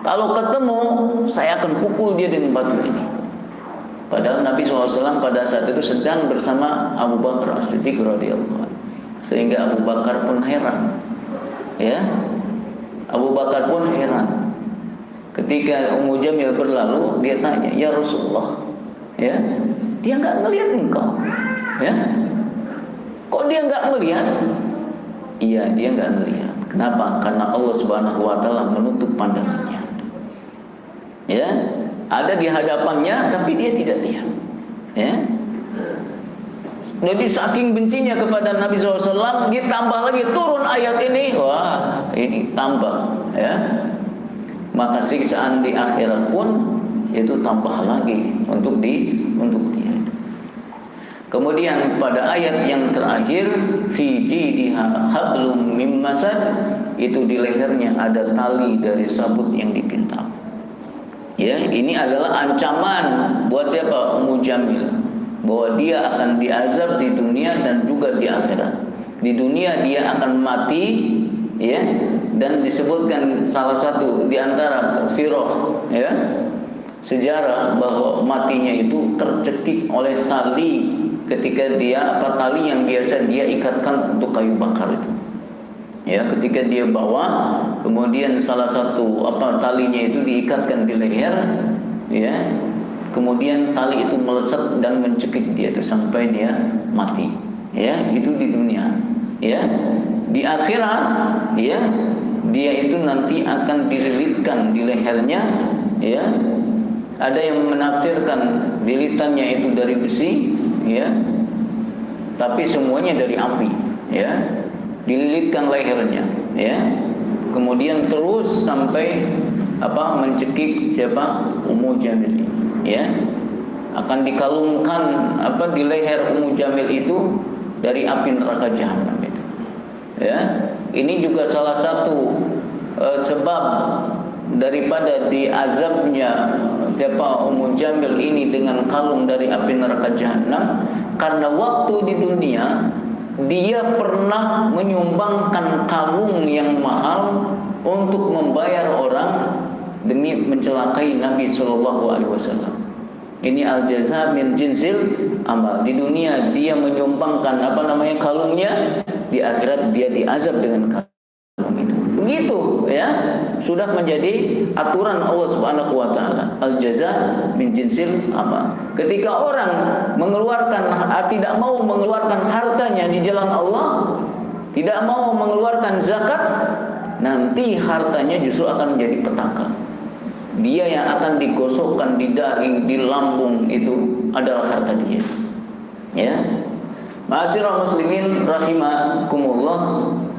Kalau ketemu, saya akan pukul dia dengan batu ini. Padahal Nabi SAW pada saat itu sedang bersama Abu Bakar As-Siddiq radhiyallahu anhu. Sehingga Abu Bakar pun heran, ya, Abu Bakar pun heran. Ketika Ummu Jamil berlalu, dia tanya, ya Rasulullah, ya, dia nggak ngelihat engkau, ya, kok dia nggak melihat? Iya, dia nggak ngelihat. Kenapa? Karena Allah Subhanahu wa taala menutup pandangannya. Ya, ada di hadapannya tapi dia tidak lihat. Ya. Jadi saking bencinya kepada Nabi SAW, ditambah lagi turun ayat ini, wah, ini tambah, ya. Maka siksaan di akhirat pun itu tambah lagi untuk dia. Kemudian pada ayat yang terakhir, fi jidha hablum mim masad, itu di lehernya ada tali dari sabut yang dipintal. Ya, ini adalah ancaman buat siapa? Ummu Jamil, bahwa dia akan diazab di dunia dan juga di akhirat. Di dunia dia akan mati, ya, dan disebutkan salah satu di antara sirah, ya, sejarah bahwa matinya itu tercekik oleh tali ketika dia tali yang biasa dia ikatkan untuk kayu bakar itu. Ya, ketika dia bawa, kemudian salah satu talinya itu diikatkan di leher, ya. Kemudian tali itu melesat dan mencekik dia itu sampai dia mati. Ya, itu di dunia. Ya. Di akhirat, ya, dia itu nanti akan dililitkan di lehernya, ya. Ada yang menafsirkan lilitannya itu dari besi, ya. Tapi semuanya dari api, ya. Dililitkan lehernya, ya. Kemudian terus sampai mencekik siapa? Ummu Jamil, ya. Akan dikalungkan di leher Ummu Jamil itu dari api neraka jahanam itu. Ya. Ini juga salah satu sebab daripada diazabnya siapa Ummu Jamil ini dengan kalung dari api neraka jahanam, karena waktu di dunia dia pernah menyumbangkan kalung yang mahal untuk membayar orang demi mencelakai Nabi SAW. Ini al-jaza min jinsil amal. Di dunia dia menyumbangkan kalungnya, di akhirat dia diazab dengan kalung itu. Begitu, ya. Sudah menjadi aturan Allah Subhanahu wa taala. Al-jaza min jinsil amal. Ketika orang tidak mau mengeluarkan hartanya di jalan Allah, tidak mau mengeluarkan zakat, nanti hartanya justru akan menjadi petaka. Dia yang akan digosokkan di daging, di lambung, itu adalah harta dia. Ya. Ma'asyiral muslimin rahimakumullah,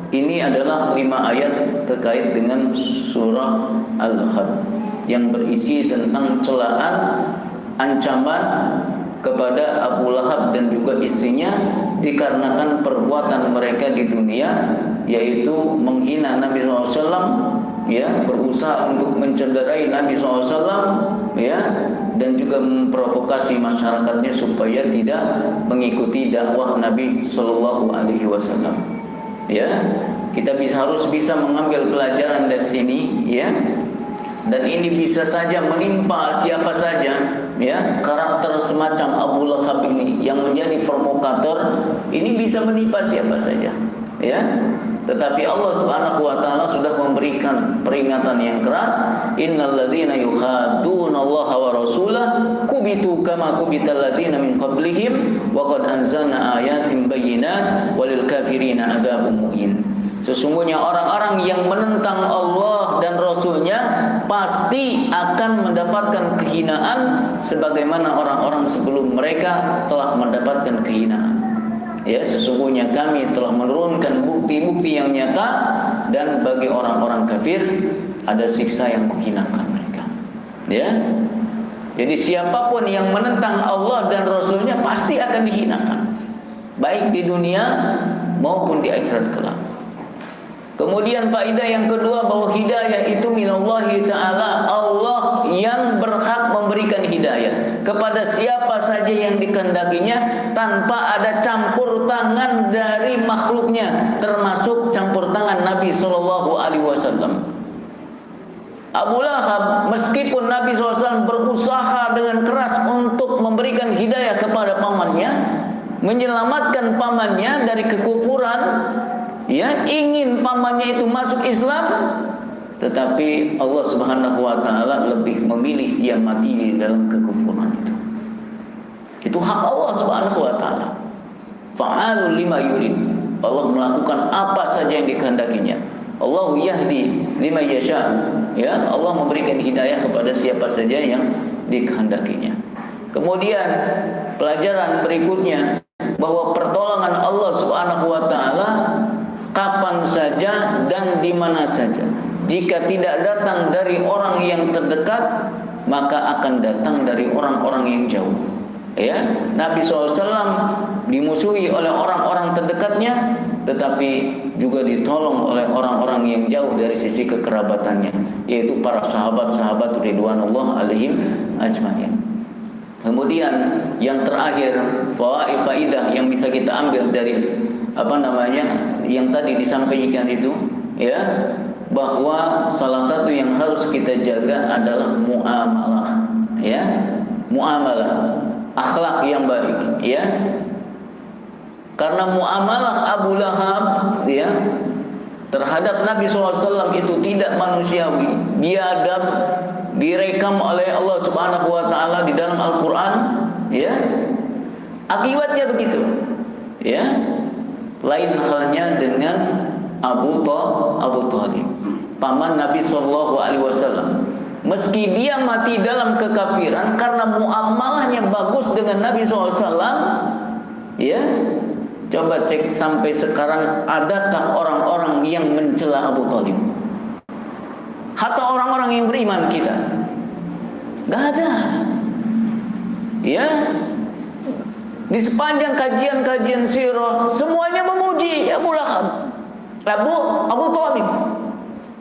ini adalah 5 ayat terkait dengan surah Al-Had yang berisi tentang celaan, ancaman kepada Abu Lahab dan juga istrinya dikarenakan perbuatan mereka di dunia, yaitu menghina Nabi SAW, ya, berusaha untuk mencederai Nabi SAW, ya, dan juga memprovokasi masyarakatnya supaya tidak mengikuti dakwah Nabi SAW. Ya, kita harus bisa mengambil pelajaran dari sini, ya. Dan ini bisa saja menimpa siapa saja, ya. Karakter semacam Abu Lahab ini yang menjadi provokator, ini bisa menimpa siapa saja, ya. Tetapi Allah Subhanahu wa taala sudah memberikan peringatan yang keras, innal ladzina yukhaduna Allah wa rasulahu kubitu kama kubital ladzina min qablihim wa qad anzalna ayatin bayyinat walil kafirina adzabun muhin. Sesungguhnya orang-orang yang menentang Allah dan Rasulnya pasti akan mendapatkan kehinaan sebagaimana orang-orang sebelum mereka telah mendapatkan kehinaan. Ya, sesungguhnya kami telah menurunkan bukti-bukti yang nyata, dan bagi orang-orang kafir ada siksa yang menghinakan mereka. Ya. Jadi siapapun yang menentang Allah dan Rasulnya pasti akan dihinakan, baik di dunia maupun di akhirat kelak. Kemudian faedah yang kedua, bahwa hidayah itu minallahi ta'ala. Allah yang berhak memberikan hidayah kepada siapa saja yang dikehendakinya tanpa ada campur tangan dari makhluknya, termasuk campur tangan Nabi SAW. Abu Lahab, meskipun Nabi SAW berusaha dengan keras untuk memberikan hidayah kepada pamannya, menyelamatkan pamannya dari kekufuran, ya, ingin pamannya itu masuk Islam, tetapi Allah Subhanahu wa taala lebih memilih dia mati di dalam kekufuran itu. Itu hak Allah Subhanahu wa taala. Fa'alul lima yurid. Allah melakukan apa saja yang dikehendakinya. Allahu yahdi lima yasha. Ya, Allah memberikan hidayah kepada siapa saja yang dikehendakinya. Kemudian pelajaran berikutnya, bahwa pertolongan Allah Subhanahu wa taala kapan saja dan di mana saja. Jika tidak datang dari orang yang terdekat, maka akan datang dari orang-orang yang jauh. Ya, Nabi SAW dimusuhi oleh orang-orang terdekatnya, tetapi juga ditolong oleh orang-orang yang jauh dari sisi kekerabatannya, yaitu para sahabat-sahabat ridwanullah alaihim ajmain. Kemudian yang terakhir, faidah yang bisa kita ambil dari yang tadi disampaikan itu, ya, bahwa salah satu yang harus kita jaga adalah muamalah, ya, muamalah, akhlak yang baik, ya. Karena muamalah Abu Lahab, ya, terhadap Nabi SAW itu tidak manusiawi, biadab, direkam oleh Allah Subhanahu wa taala di dalam Al-Qur'an, ya. Akibatnya begitu. Ya. Lain halnya dengan Abu Thalib, paman Nabi SAW. Meski dia mati dalam kekafiran karena muamalahnya bagus dengan Nabi SAW, ya. Coba cek sampai sekarang adakah orang-orang yang mencela Abu Thalib? Hatta orang-orang yang beriman kita, gak ada. Ya, di sepanjang kajian-kajian sirah semuanya memuji Abu Lahab, Abu Thalib,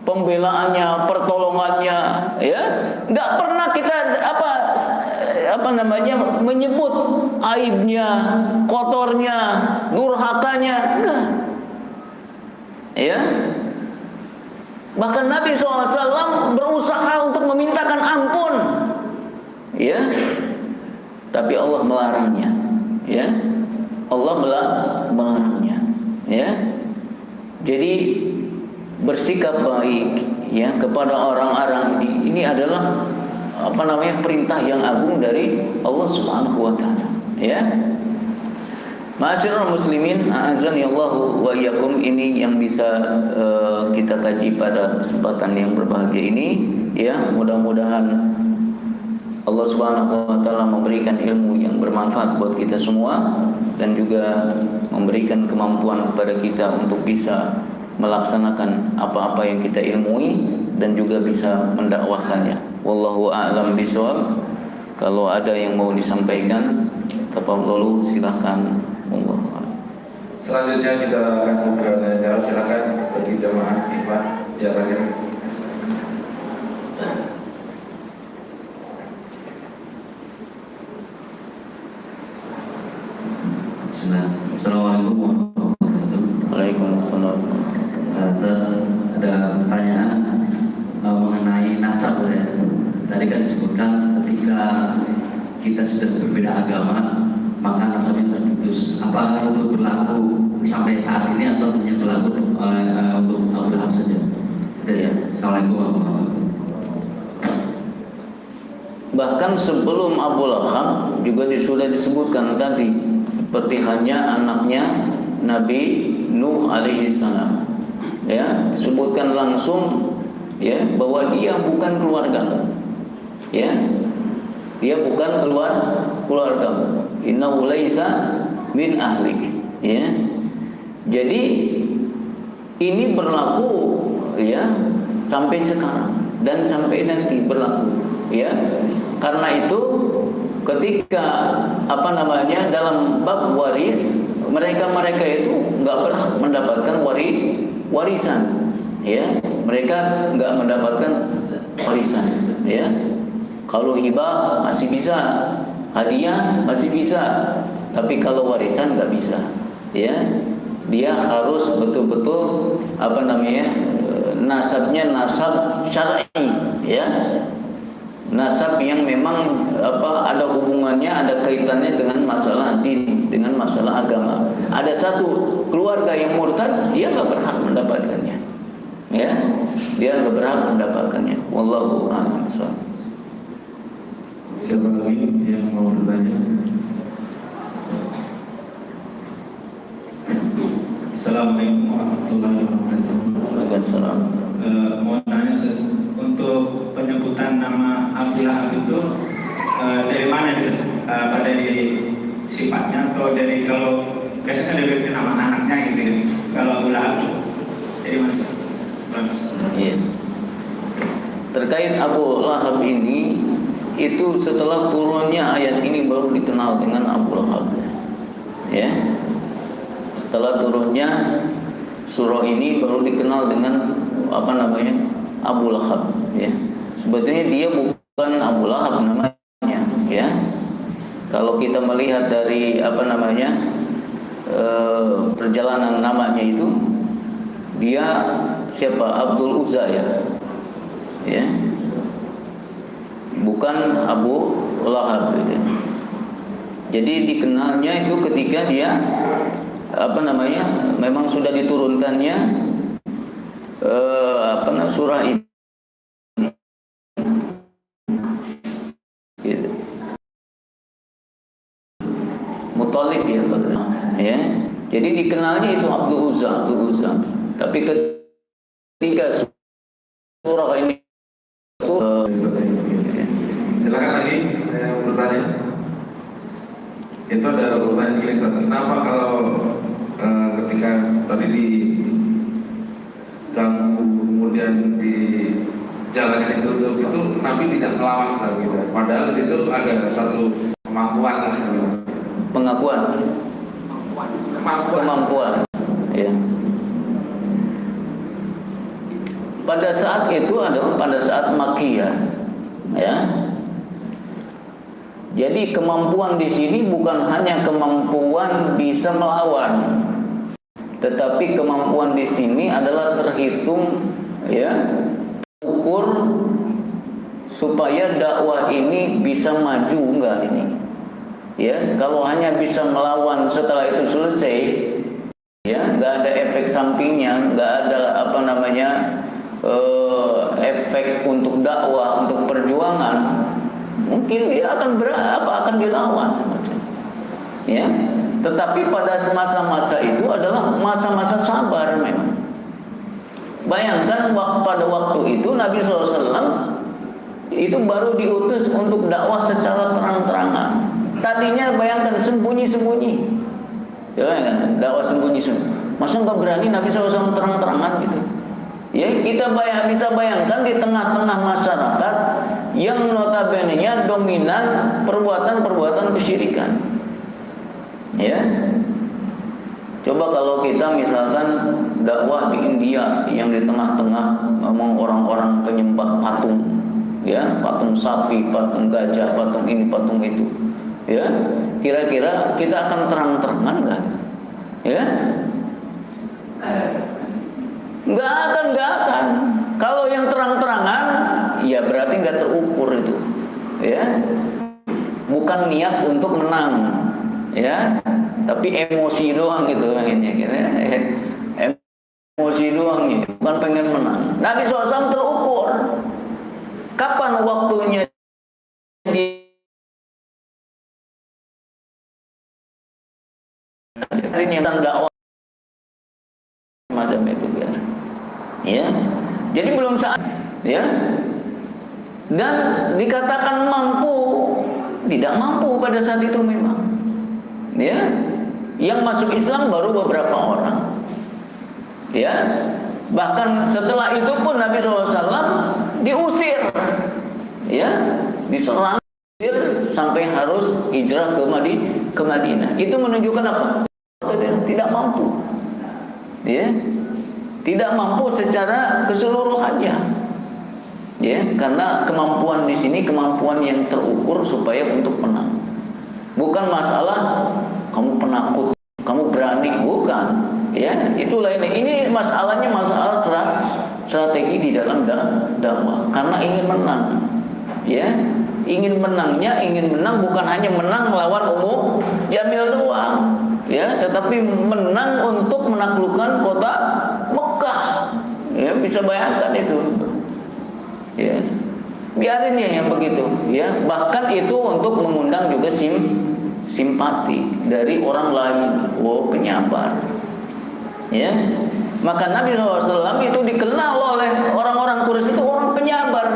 pembelaannya, pertolongannya, ya. Nggak pernah kita menyebut aibnya, kotornya, durhakanya, enggak. Ya. Bahkan Nabi SAW berusaha untuk memintakan ampun, ya. Tapi Allah melarangnya, ya. Allah melarangnya, ya. Jadi bersikap baik, ya, kepada orang-orang ini adalah perintah yang agung dari Allah Subhanahu wa taala, ya. Ma'asyiral muslimin, a'azzani Allahu wa iyyakum, ini yang bisa kita kaji pada kesempatan yang berbahagia ini, ya. Mudah-mudahan Allah Subhanahu wa taala memberikan ilmu yang bermanfaat buat kita semua dan juga memberikan kemampuan kepada kita untuk bisa melaksanakan apa-apa yang kita ilmui dan juga bisa mendakwahkannya. Wallahu a'lam bishawab. Kalau ada yang mau disampaikan, tafadhalu, silakan. Wallahu a'lam. Selanjutnya kita akan buka jalan, silakan bagi jamaah ikhwan ya Rasul. Assalamualaikum warahmatullahi wabarakatuh. Waalaikumsalam. Ada pertanyaan mengenai nasab ya. Tadi kan disebutkan ketika kita sudah berbeda agama maka nasabnya terputus. Apakah itu berlaku sampai saat ini atau hanya berlaku untuk Abu Lahab saja? Assalamualaikum warahmatullahi wabarakatuh. Bahkan sebelum Abu Lahab juga sudah disebutkan tadi, seperti hanya anaknya Nabi Nuh alaihi salam, ya, disebutkan langsung, ya, bahwa dia bukan keluarga, ya, dia bukan keluarga. Innahu laisa min ahlik, ya. Jadi ini berlaku, ya, sampai sekarang dan sampai nanti berlaku, ya. Karena itu ketika dalam bab waris, mereka itu nggak pernah mendapatkan warisan, ya. Mereka nggak mendapatkan warisan, ya. Kalau hibah masih bisa, hadiah masih bisa, tapi kalau warisan nggak bisa, ya. Dia harus betul-betul nasabnya nasab syar'i, ya. Nasab yang memang ada hubungannya, ada kaitannya dengan masalah din, dengan masalah agama. Ada satu keluarga yang murtad, dia nggak berhak mendapatkannya, ya, dia nggak berhak mendapatkannya. Wallahu a'lam bishawab. Siapa lagi yang mau bertanya? Assalamualaikum warahmatullahi wabarakatuh. Waalaikumsalam. Mau tanya, untuk penyebutan nama Abu Lahab itu dari mana itu? Apa dari sifatnya atau dari, kalau biasanya dari nama anaknya gitu? Kalau Abu Lahab dari mana? Iya. Terkait Abu Lahab ini, itu setelah turunnya ayat ini baru dikenal dengan Abu Lahab, ya. Setelah turunnya surah ini baru dikenal dengan Abu Lahab, ya. Sebetulnya dia bukan Abu Lahab namanya, ya. Kalau kita melihat dari perjalanan namanya itu, dia siapa? Abdul Uzza, ya. Ya. bukan Abu Lahab gitu. Jadi dikenalnya itu ketika dia memang sudah diturunkannya surah ini gitu. Muthalib ya. Jadi dikenalnya itu Abdul Uzza. Tapi ketika surah ini itu silakan lagi bertanya. Itu ada pertanyaan tulis, kenapa kalau ketika tadi diganggu kemudian di jalan itu Nabi tidak melawan saat gitu. Padahal di situ ada satu kemampuan lah. Kemampuan. Ya. Pada saat itu adalah pada saat Makkiyah, ya. Jadi kemampuan di sini bukan hanya kemampuan bisa melawan, tetapi kemampuan di sini adalah terhitung, ya, ukur supaya dakwah ini bisa maju enggak ini. Ya, kalau hanya bisa melawan setelah itu selesai, ya, nggak ada efek sampingnya, nggak ada efek untuk dakwah, untuk perjuangan, mungkin dia akan dilawan, ya. Tetapi pada masa-masa itu adalah masa-masa sabar memang. Bayangkan pada waktu itu Nabi SAW itu baru diutus untuk dakwah secara terang-terangan. Tadinya bayangkan sembunyi-sembunyi, ya kan, dakwah sembunyi-sembunyi. Masa nggak berani Nabi SAW terang-terangan gitu? Ya, kita bisa bayangkan di tengah-tengah masyarakat yang notabene-nya dominan perbuatan-perbuatan kesyirikan. Ya. Coba kalau kita misalkan dakwah di India yang di tengah-tengah ngomong orang-orang penyembah patung, ya, patung sapi, patung gajah, patung ini, patung itu. Ya, kira-kira kita akan terang-terangan enggak? Ya? Enggak akan. Kalau yang terang-terangan, ya berarti enggak terukur itu. Ya. Bukan niat untuk menang, ya. Tapi emosi doang gitu pengennya gitu. Emosi doang gitu, bukan pengen menang. Nabi SAW terukur. Kapan waktunya ini yang dakwah macam itu biar, ya. Jadi belum saat, ya. Dan dikatakan mampu, tidak mampu pada saat itu memang, ya. Yang masuk Islam baru beberapa orang, ya. Bahkan setelah itu pun Nabi SAW diusir, ya, diserang sampai harus hijrah ke Madinah. Itu menunjukkan apa? Tidak mampu, ya, tidak mampu secara keseluruhannya, ya, karena kemampuan di sini kemampuan yang terukur supaya untuk menang. Bukan masalah kamu penakut, kamu berani, bukan, ya, itulah ini masalahnya masalah strategi di dalam dakwah, karena ingin menang, ya. Ingin menang bukan hanya menang melawan umum Jamil doang, ya, tetapi menang untuk menaklukkan kota Mekah, ya, bisa bayangkan itu, ya. Biarin ya yang begitu, ya. Bahkan itu untuk mengundang juga simpati dari orang lain, penyabar, ya. Maka Nabi SAW itu dikenal oleh orang-orang Quraisy itu orang penyabar,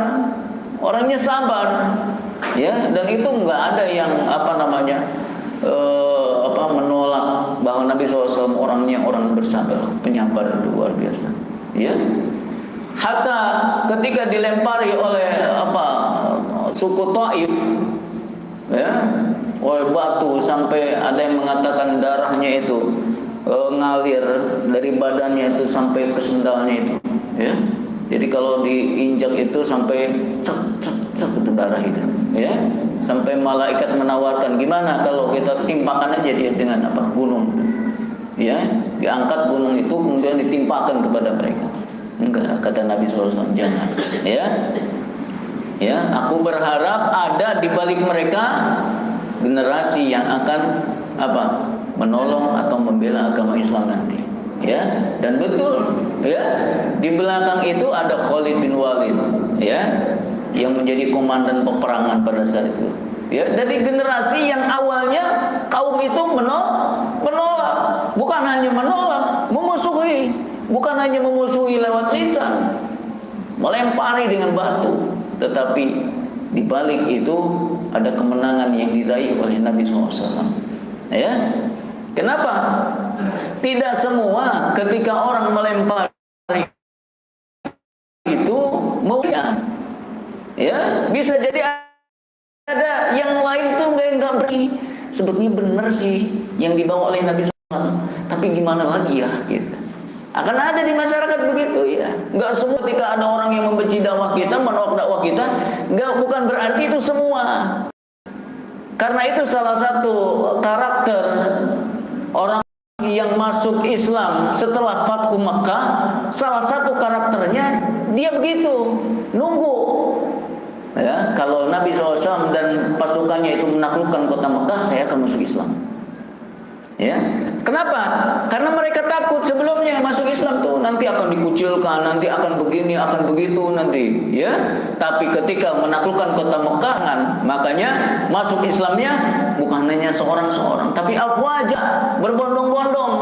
orangnya sabar, ya. Dan itu nggak ada yang menolak bahwa Nabi SAW orangnya orang bersabar, penyabar, itu luar biasa, ya. Hatta ketika dilempari oleh suku Taif, ya, oleh batu sampai ada yang mengatakan darahnya itu ngalir dari badannya itu sampai ke sendalnya itu, ya. Jadi kalau diinjak itu sampai cek itu darah itu, ya. Sampai malaikat menawarkan, gimana kalau kita timpakan aja dia dengan gunung, ya. Diangkat gunung itu kemudian ditimpakan kepada mereka. Enggak, kata Nabi SAW, jangan, ya. Ya, aku berharap ada di balik mereka generasi yang akan menolong atau membela agama Islam nanti. Ya, dan betul, ya, di belakang itu ada Khalid bin Walid, ya, yang menjadi komandan peperangan pada saat itu. Ya, dari generasi yang awalnya kaum itu menolak, bukan hanya menolak, memusuhi, bukan hanya memusuhi lewat lisan, melempari dengan batu, tetapi di balik itu ada kemenangan yang diraih oleh Nabi SAW. Ya, kenapa? Tidak semua ketika orang melempari itu maunya. Ya, bisa jadi ada yang lain tuh nggak berani. Sebetulnya benar sih yang dibawa oleh Nabi SAW, tapi gimana lagi ya? Gitu. Akan ada di masyarakat begitu ya. Nggak semua ketika ada orang yang membenci dakwah kita, menolak dakwah kita, bukan berarti itu semua. Karena itu salah satu karakter orang yang masuk Islam setelah Fathu Makkah, salah satu karakternya dia begitu, nunggu. Ya, kalau Nabi SAW dan pasukannya itu menaklukkan kota Mekah, saya akan masuk Islam. Ya, kenapa? Karena mereka takut sebelumnya masuk Islam tuh nanti akan dikucilkan, nanti akan begini, akan begitu nanti. Ya, tapi ketika menaklukkan kota Mekah, makanya masuk Islamnya bukan hanya seorang-seorang, tapi afwaja, berbondong-bondong,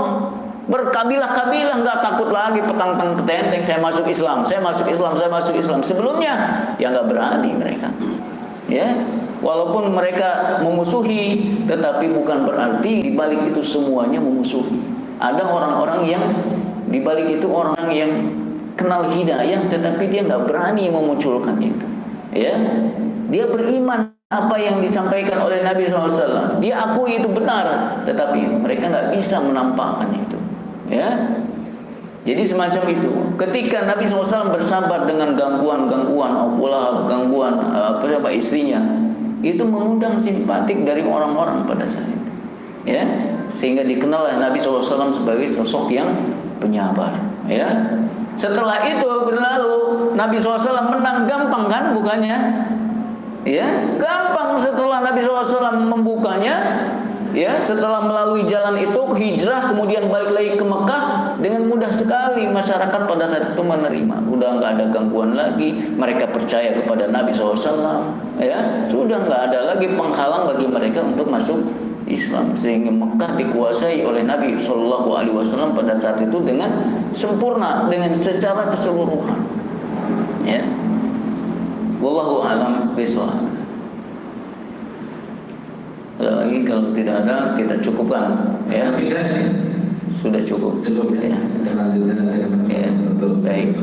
berkabilah-kabilah, nggak takut lagi petang-petenteng saya masuk Islam, saya masuk Islam, saya masuk Islam. Sebelumnya ya nggak berani mereka. Ya, walaupun mereka memusuhi, tetapi bukan berarti di balik itu semuanya memusuhi. Ada orang-orang yang di balik itu orang yang kenal hidayah, tetapi dia nggak berani memunculkan itu. Ya, dia beriman apa yang disampaikan oleh Nabi SAW, dia akui itu benar, tetapi mereka nggak bisa menampakkan itu. Ya, jadi semacam itu. Ketika Nabi SAW bersabar dengan gangguan-gangguan, gangguan istrinya, itu mengundang simpatik dari orang-orang pada saat itu. Ya, sehingga dikenal oleh Nabi SAW sebagai sosok yang penyabar. Ya, setelah itu berlalu, Nabi SAW menang gampang kan, bukannya? Ya, gampang setelah Nabi SAW membukanya. Ya, setelah melalui jalan itu hijrah kemudian balik lagi ke Mekah, dengan mudah sekali masyarakat pada saat itu menerima. Udah nggak ada gangguan lagi, mereka percaya kepada Nabi SAW. Ya, sudah nggak ada lagi penghalang bagi mereka untuk masuk Islam, sehingga Mekah dikuasai oleh Nabi SAW pada saat itu dengan sempurna, dengan secara keseluruhan. Ya, wallahu a'lam bishawab. Ada lagi? Kalau tidak ada, kita cukupkan. Ya, sudah cukup. Ya. Ya. Baik.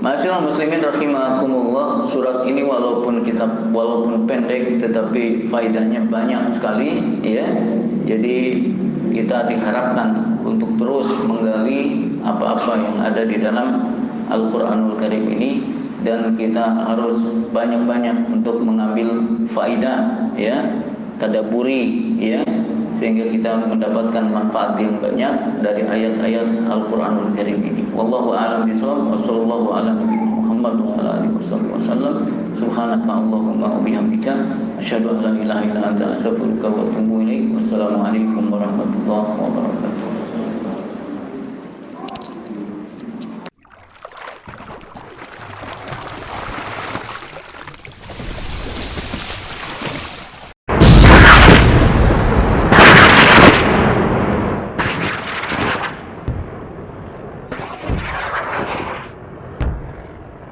Ma'asyiral muslimin rahimakumullah, surat ini walaupun pendek, tetapi faedahnya banyak sekali. Ya, jadi kita diharapkan untuk terus menggali apa-apa yang ada di dalam Al-Quranul Karim ini, dan kita harus banyak-banyak untuk mengambil faedah. Ya, tadaburi, ya, sehingga kita mendapatkan manfaat yang banyak dari ayat-ayat Al-Quranul Karim ini. Wallahu a'lam bishawab. Wassallallahu ala nabiyina Muhammad wa ala alihi wasallam. Subhanaka Allahumma wa bihamdika asyhadu an la ilaha illa anta astaghfiruka wa atubu ilaik. Wassalamualaikum warahmatullahi wabarakatuh.